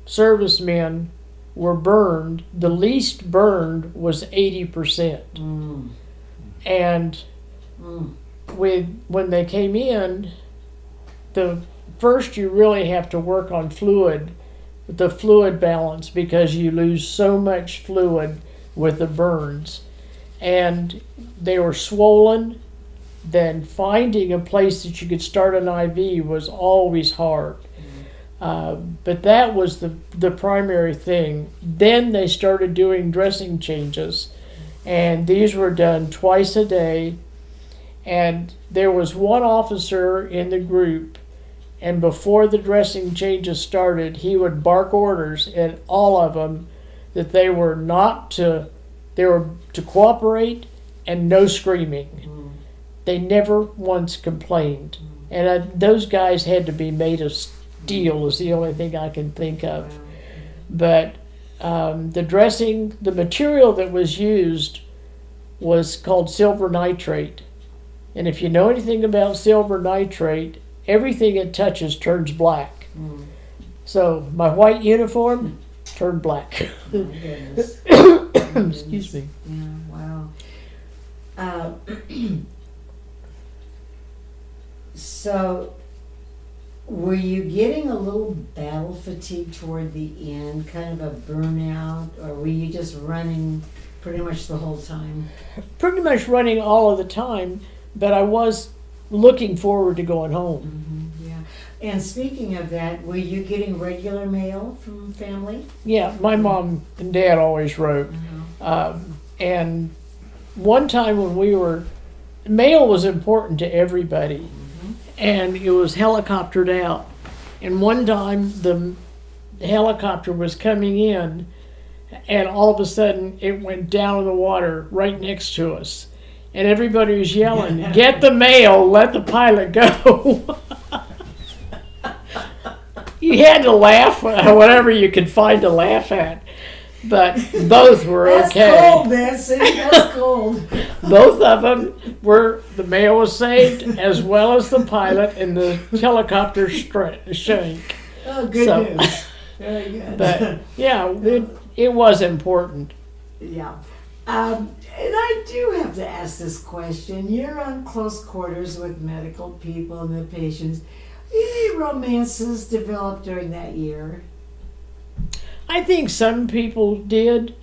servicemen were burned. The least burned was 80%. And when they came in, first you really have to work on the fluid balance, because you lose so much fluid with the burns. And they were swollen. Then finding a place that you could start an IV was always hard. But that was the primary thing. Then they started doing dressing changes, and these were done twice a day. And there was one officer in the group, and before the dressing changes started, he would bark orders at all of them that they were to cooperate and no screaming. They never once complained. And those guys had to be made of steel is the only thing I can think of. But the material that was used was called silver nitrate. And if you know anything about silver nitrate, everything it touches turns black. So my white uniform turned black. Oh, goodness. Excuse me. Yeah, wow. So, were you getting a little battle fatigue toward the end, kind of a burnout, or were you just running pretty much the whole time? Pretty much running all of the time, but I was looking forward to going home. Yeah. And speaking of that, were you getting regular mail from family? Yeah, my mom and dad always wrote. And one time when mail was important to everybody. And it was helicoptered out. And one time the helicopter was coming in, and all of a sudden it went down in the water right next to us. And everybody was yelling, "Get the mail, let the pilot go." You had to laugh, whatever you could find to laugh at. But both were That's okay. That's cold, Nancy. That's cold. Both of them the mail was saved, as well as the pilot, and the helicopter sank. Oh, good news. Very good. But yeah, it was important. Yeah. And I do have to ask this question. You're on close quarters with medical people and the patients. Any romances developed during that year? I think some people did.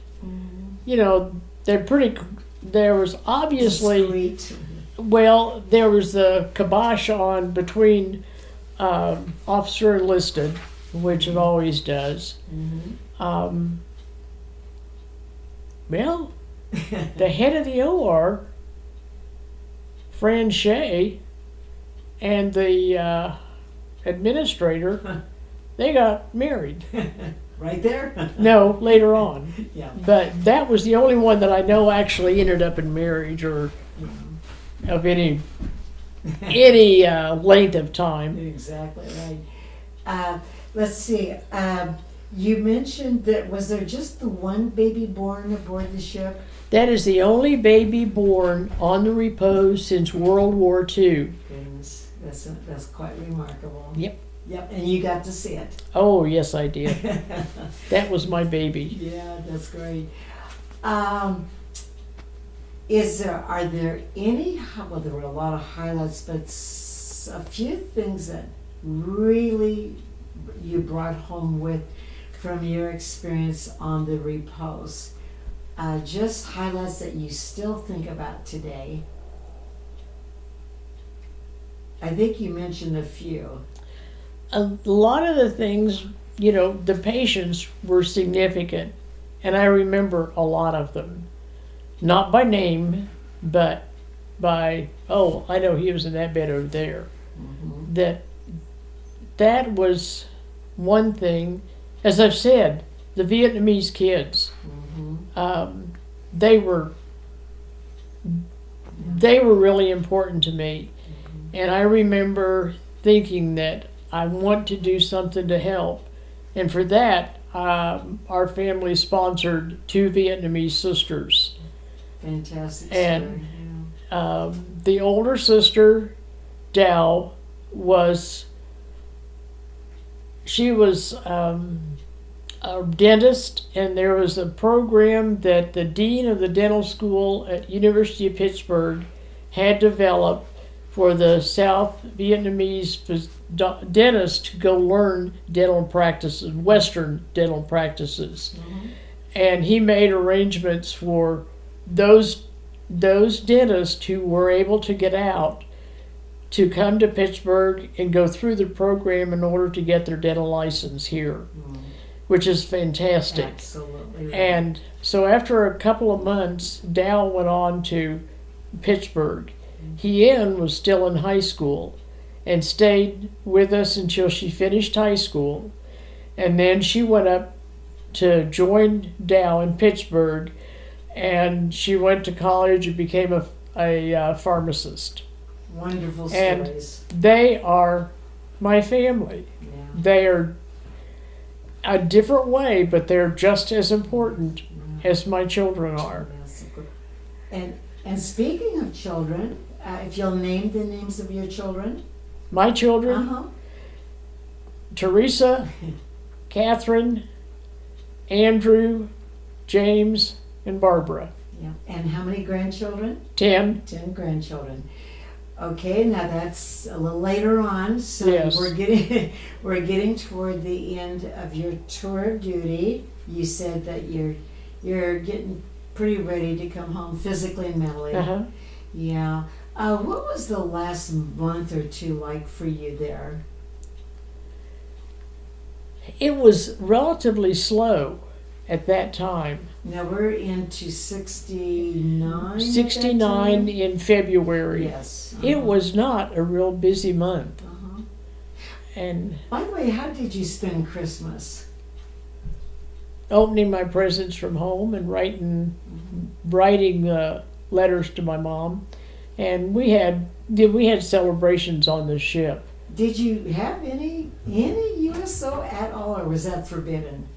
You know, there was obviously, Discreet. well, there was the kibosh on between officer enlisted, which it always does. Well, the head of the OR, Fran Shea, and the administrator, they got married. Right there? No, later on. Yeah. But that was the only one that I know actually ended up in marriage or of any length of time. Exactly right. Let's see. You mentioned that was there just the one baby born aboard the ship? That is the only baby born on the repose since World War II. Goodness, that's quite remarkable. Yep. Yep, and you got to see it. Oh, yes, I did. That was my baby. Yeah, that's great. Are there any, well, there were a lot of highlights, but a few things that really you brought home with from your experience on the repose? Just highlights that you still think about today. I think you mentioned a few. A lot of the things, the patients were significant, and I remember a lot of them. Not by name, but by, oh, I know he was in that bed over there. Mm-hmm. That was one thing. As I've said, the Vietnamese kids, Mm-hmm. they were really important to me. Mm-hmm. And I remember thinking that I want to do something to help. And for that, our family sponsored 2 Vietnamese sisters. Fantastic And story. the older sister, Dow, she was a dentist, and there was a program that the dean of the dental school at University of Pittsburgh had developed for the South Vietnamese dentists to go learn dental practices, Western dental practices. Mm-hmm. And he made arrangements for those dentists who were able to get out to come to Pittsburgh and go through the program in order to get their dental license here, which is fantastic. Absolutely. Right. And so after a couple of months, Dow went on to Pittsburgh. Hien was still in high school and stayed with us until she finished high school. And then she went up to join Dow in Pittsburgh, and she went to college and became a pharmacist. Wonderful And stories. they are my family. Yeah. They are a different way, but they're just as important as my children are. Yes. And speaking of children, if you'll name the names of your children. My children, Uh-huh. Teresa, Catherine, Andrew, James, and Barbara. Yeah. And how many grandchildren? 10. 10 grandchildren. Okay, now that's a little later on, so Yes. we're getting toward the end of your tour of duty. You said that you're getting pretty ready to come home physically and mentally. Uh-huh. Yeah. What was the last month or two like for you there? It was relatively slow at that time. Now we're into 69. 69 in February. Yes. It was not a real busy month. Uh-huh. And By the way, how did you spend Christmas? opening my presents from home and writing letters to my mom. And we had celebrations on the ship. Did you have any USO at all, or was that forbidden?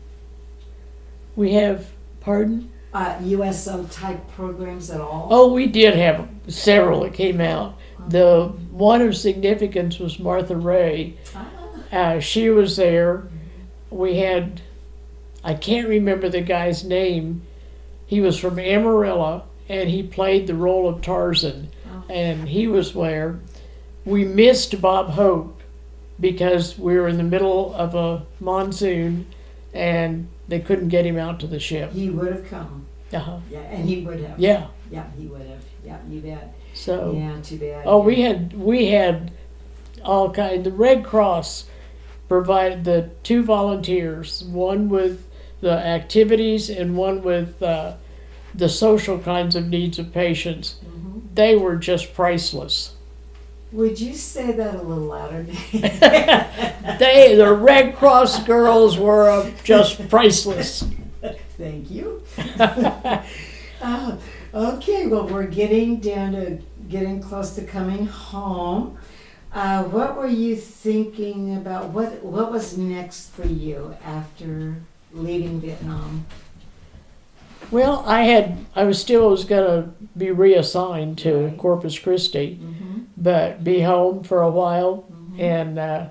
We have, pardon? USO type programs at all? Oh, we did have several that came out. The one of significance was Martha Ray. She was there. We had, I can't remember the guy's name. He was from Amarillo, and he played the role of Tarzan. And he was there. We missed Bob Hope because we were in the middle of a monsoon, and they couldn't get him out to the ship. He would have come. Uh-huh. Yeah, and he would have. Yeah. Yeah, he would have. Yeah, you bet. So. Yeah, too bad. Oh, yeah. we had all kinds. The Red Cross provided the 2 volunteers, one with the activities and one with the social kinds of needs of patients. Mm-hmm. They were just priceless. Would you say that a little louder? The Red Cross girls were just priceless. Thank you. Okay, well, we're getting close to coming home. What were you thinking about? What was next for you after leaving Vietnam? Well, I was gonna be reassigned to Right. Corpus Christi, Mm-hmm. but be home for a while Mm-hmm. and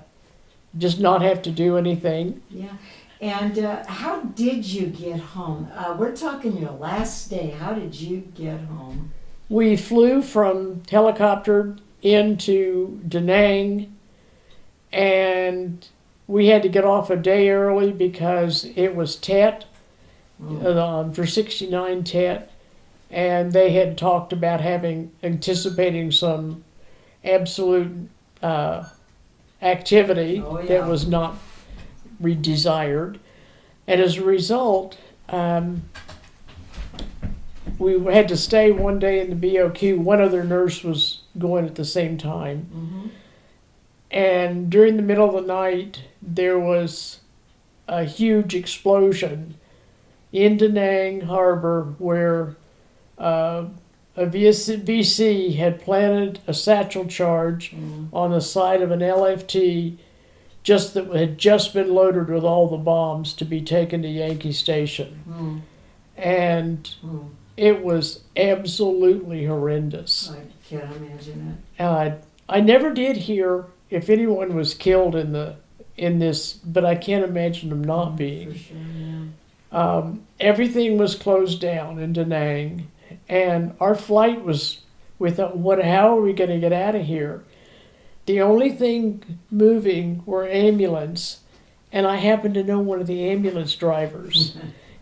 just not have to do anything. Yeah. And how did you get home? We're talking your last day. How did you get home? We flew from helicopter into Da Nang, and we had to get off a day early because it was Tet, for 69 Tet, and they had talked about anticipating some absolute activity Oh, yeah. that was not desired. And as a result, we had to stay one day in the BOQ. One other nurse was going at the same time. Mm-hmm. And during the middle of the night, there was a huge explosion in Da Nang Harbor where a VC had planted a satchel charge on the side of an LFT that had just been loaded with all the bombs to be taken to Yankee Station. Mm. And it was absolutely horrendous. I can't imagine it. I never did hear if anyone was killed in this, but I can't imagine them not For being. sure, yeah. Everything was closed down in Da Nang, and our flight was how are we going to get out of here? The only thing moving were ambulance, and I happened to know one of the ambulance drivers,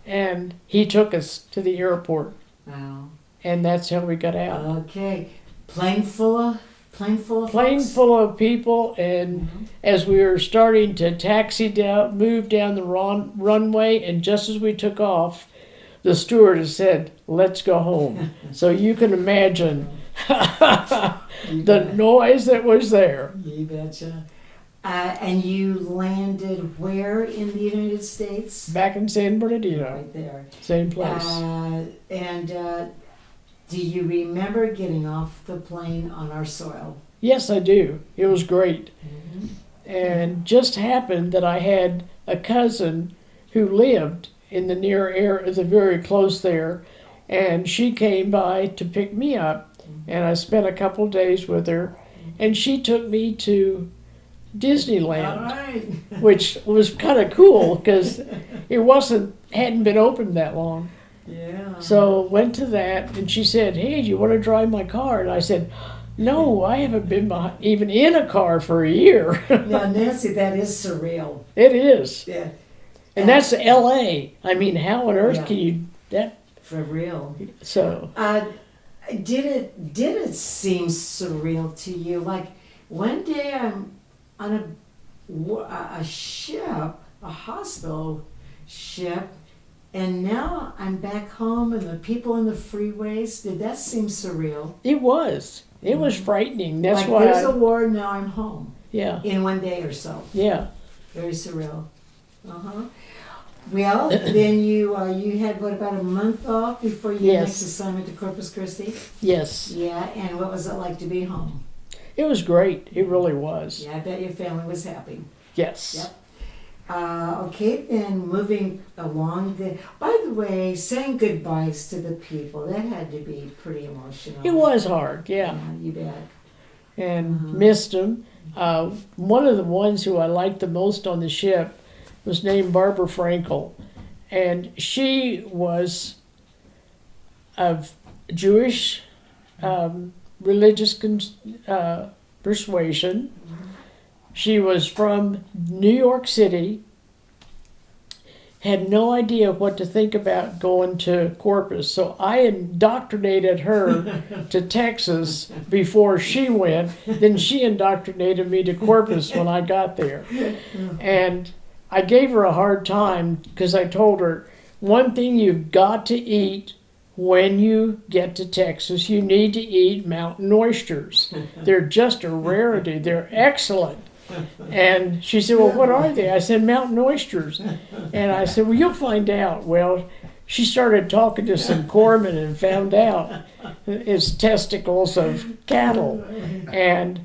and he took us to the airport, Wow. and that's how we got out. Okay. Plane full of Plane folks? full of people, and as we were starting to move down the runway, and just as we took off, the stewardess said, "Let's go home." So you can imagine You the bet. noise that was there. You betcha. And you landed where in the United States? Back in San Bernardino, Right there. same place. Do you remember getting off the plane on our soil? Yes, I do. It was great. Mm-hmm. And just happened that I had a cousin who lived in the very close there, and she came by to pick me up, and I spent a couple days with her, and she took me to Disneyland, All right. which was kind of cool because it hadn't been open that long. Yeah. So went to that, and she said, "Hey, do you want to drive my car?" And I said, "No, I haven't been even in a car for a year." Now, Nancy, that is surreal. It is. Yeah. And that's L.A. I mean, how on earth Yeah. can you that? For real. So Did it seem surreal to you? Like one day I'm on a ship, a hospital ship, and now I'm back home and the people in the freeways. Did that seem surreal? it was. It was frightening. That's like why. there's a war, now I'm home Yeah. in one day or so. Yeah. Very surreal. Well, then you had about a month off before your Yes. next assignment to Corpus Christi. Yes. Yeah, and what was it like to be home? It was great. It really was. Yeah, I bet your family was happy. Yes. Yep. Okay, then moving along. By the way, saying goodbyes to the people, that had to be pretty emotional. It was hard. Yeah. You bet. And missed them. One of the ones who I liked the most on the ship was named Barbara Frankl, and she was of Jewish religious persuasion. She was from New York City, had no idea what to think about going to Corpus, so I indoctrinated her to Texas before she went. Then she indoctrinated me to Corpus when I got there. And I gave her a hard time because I told her, one thing you've got to eat when you get to Texas, you need to eat mountain oysters. They're just a rarity. They're excellent. And she said, "Well, what are they?" I said, "Mountain oysters." And I said, "Well, you'll find out." Well, she started talking to some corpsmen and found out it's testicles of cattle. And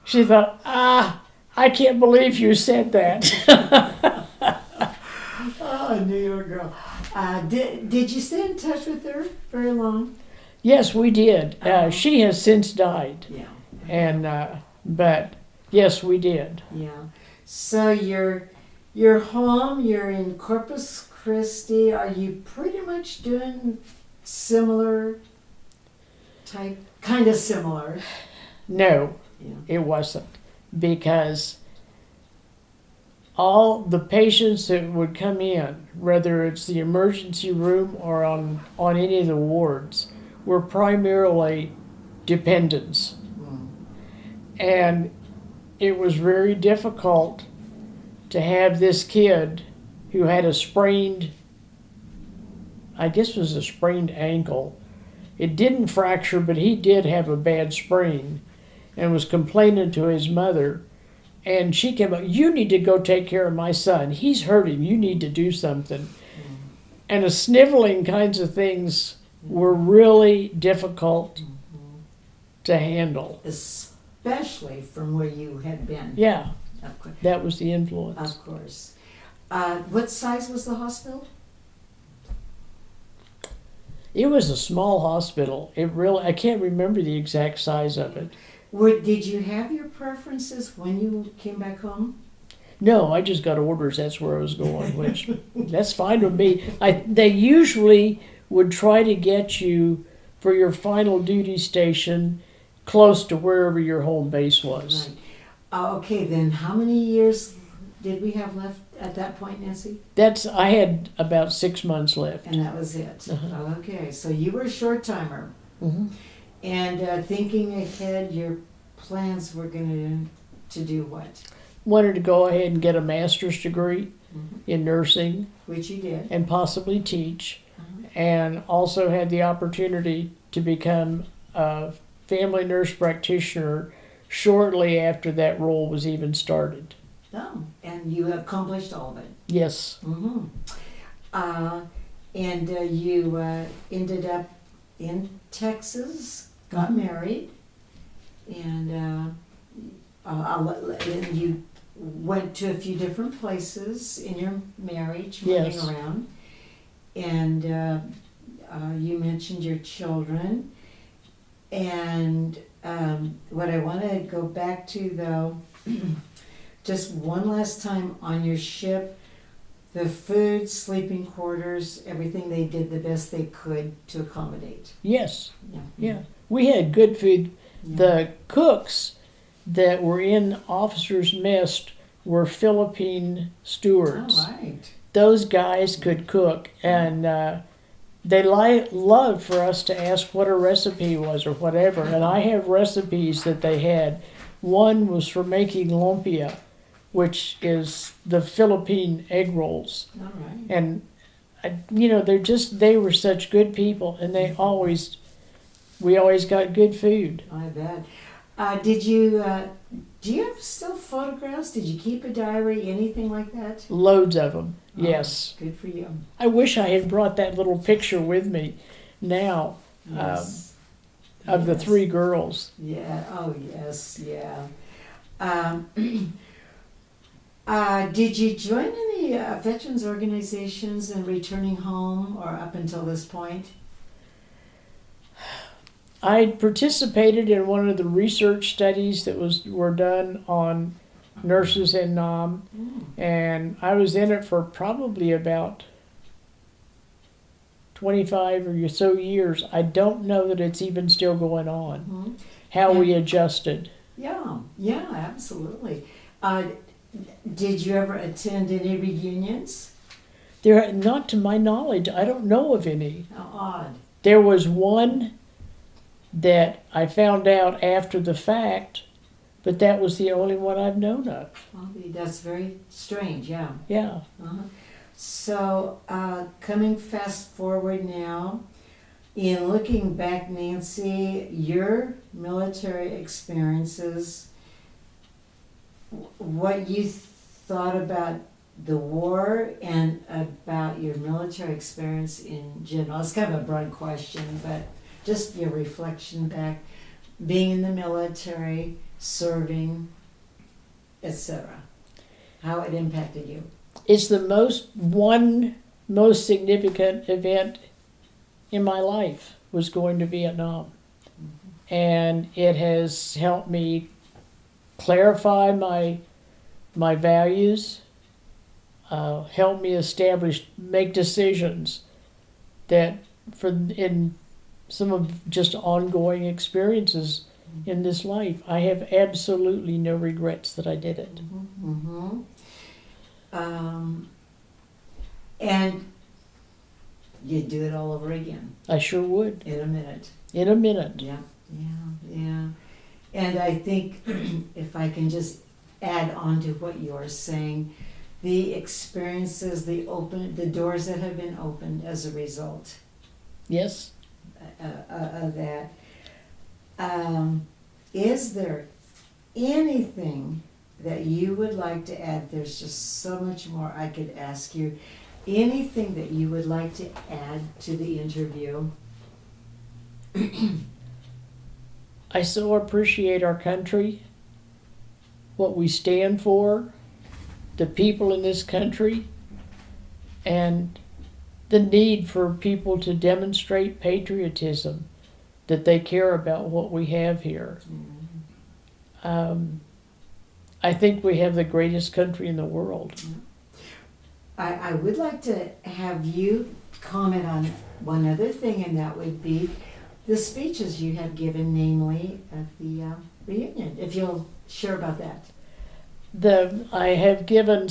she thought, I can't believe you said that. Oh, New York girl. Did you stay in touch with her very long? Yes, we did. Oh. She has since died, Yeah. and but yes, we did. Yeah. So you're home. You're in Corpus Christi. Are you pretty much doing similar type, kind of similar? No, Yeah. it wasn't, because all the patients that would come in, whether it's the emergency room or on any of the wards, were primarily dependents. Mm. And it was very difficult to have this kid who had a sprained, I guess it was a sprained ankle. It didn't fracture, but he did have a bad sprain and was complaining to his mother. And she came up, you need to go take care of my son. He's hurting. You need to do something. And the sniveling kinds of things were really difficult to handle. Especially from where you had been. Yeah, Of course. that was the influence. Of course. What size was the hospital? It was a small hospital. I can't remember the exact size of it. Did you have your preferences when you came back home? No, I just got orders. That's where I was going, which that's fine with me. They usually would try to get you for your final duty station close to wherever your home base was. Right. Okay, then how many years did we have left at that point, Nancy? I had about 6 months left. And that was it. Uh-huh. Okay, so you were a short timer. Mm-hmm. And thinking ahead, your plans were going to do what? Wanted to go ahead and get a master's degree in nursing Which you did. and possibly teach, and also had the opportunity to become a family nurse practitioner shortly after that role was even started. Oh, and you accomplished all of it. Yes. Mm-hmm. And you ended up in Texas, got married, and you went to a few different places in your marriage, moving Yes. around. And you mentioned your children. And what I want to go back to, though, just one last time on your ship, the food, sleeping quarters, everything, they did the best they could to accommodate. Yes. Yeah. Yeah. We had good food. Yeah. The cooks that were in officers' mess were Philippine stewards. All right. Those guys could cook, and they loved for us to ask what a recipe was or whatever. And I have recipes that they had. One was for making lumpia, which is the Philippine egg rolls. All right. And they were such good people, and we always got good food. I bet. Do you have still photographs? Did you keep a diary, anything like that? Loads of them. Yes. Oh, good for you. I wish I had brought that little picture with me now Yes. of the Yes. 3 girls. Yeah. Oh, yes. Yeah. Did you join any veterans organizations in returning home or up until this point? I participated in one of the research studies that were done on nurses in Nam, and I was in it for probably about 25 or so years. I don't know that it's even still going on. How we adjusted. Yeah, absolutely. Did you ever attend any reunions? Not to my knowledge. I don't know of any. How odd. There was one that I found out after the fact, but that was the only one I've known of. Well, that's very strange, yeah. Yeah. Uh-huh. So, coming fast forward now, in looking back, Nancy, your military experiences, what you thought about the war and about your military experience in general. It's kind of a broad question, but just your reflection back, being in the military, serving, etc. How it impacted you. It's the most one most significant event in my life was going to Vietnam. And it has helped me clarify my values, help me make decisions that in some of just ongoing experiences in this life, I have absolutely no regrets that I did it. Mm-hmm. And you'd do it all over again I sure would. in a minute. In a minute. Yeah. And I think if I can just add on to what you're saying, the experiences, the doors that have been opened as a result Yes. of that. Is there anything that you would like to add? There's just so much more I could ask you. Anything that you would like to add to the interview? I so appreciate our country, what we stand for, the people in this country, and the need for people to demonstrate patriotism, that they care about what we have here. I think we have the greatest country in the world. I would like to have you comment on one other thing, and that would be the speeches you have given, namely at the reunion, if you'll share about that. I have given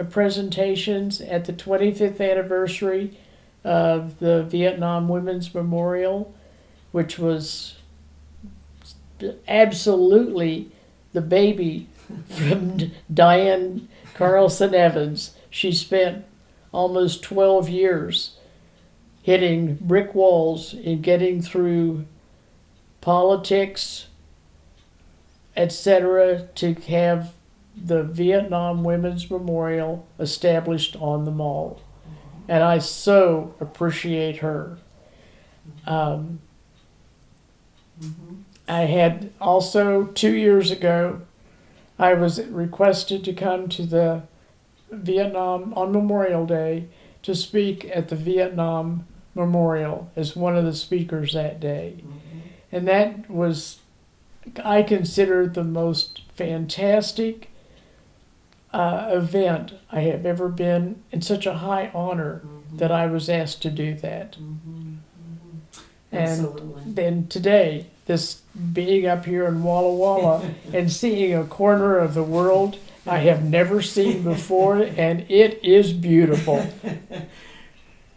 presentations at the 25th anniversary of the Vietnam Women's Memorial, which was absolutely the baby from Diane Carlson Evans. She spent almost 12 years hitting brick walls and getting through politics, etc., to have the Vietnam Women's Memorial established on the mall. And I so appreciate her. I had also 2 years ago, I was requested to come to the Vietnam on Memorial Day to speak at the Vietnam Memorial as one of the speakers that day. And that was, I consider, the most fantastic event I have ever been, and such a high honor that I was asked to do that. Absolutely. And then today, this being up here in Walla Walla and seeing a corner of the world I have never seen before, and it is beautiful.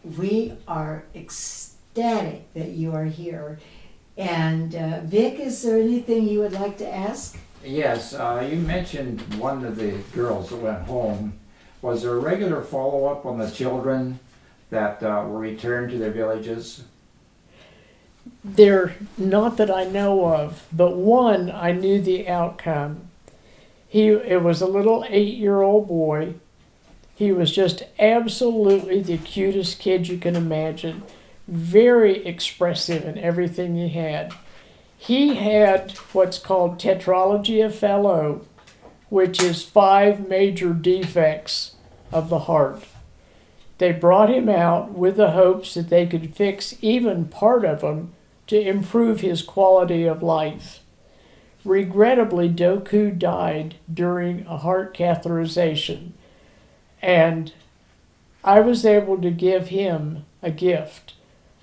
We are ecstatic that you are here. And Vic, is there anything you would like to ask? Yes, you mentioned one of the girls that went home. Was there a regular follow-up on the children that were returned to their villages? They're not that I know of, but one I knew the outcome. It was a little 8-year-old boy. He was just absolutely the cutest kid you can imagine. Very expressive in everything he had. He had what's called tetralogy of Fallot, which is 5 major defects of the heart. They brought him out with the hopes that they could fix even part of them to improve his quality of life. Regrettably, Doku died during a heart catheterization, and I was able to give him a gift.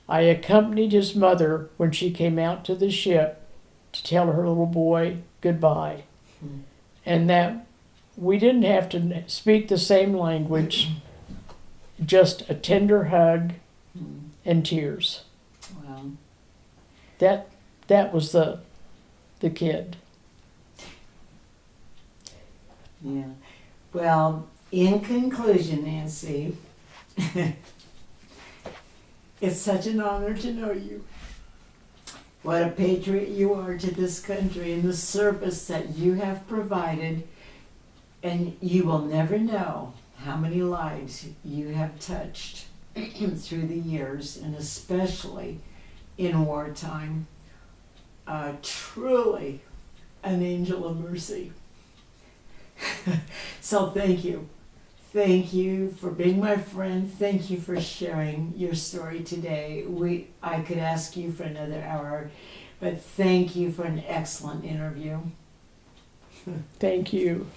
I accompanied his mother when she came out to the ship to tell her little boy goodbye. And that we didn't have to speak the same language, just a tender hug and tears. Wow. That was the kid. Yeah. Well, in conclusion, Nancy, it's such an honor to know you. What a patriot you are to this country and the service that you have provided. And you will never know how many lives you have touched through the years, and especially in wartime. Truly an angel of mercy. So thank you. Thank you for being my friend. Thank you for sharing your story today. I could ask you for another hour, but thank you for an excellent interview. Thank you.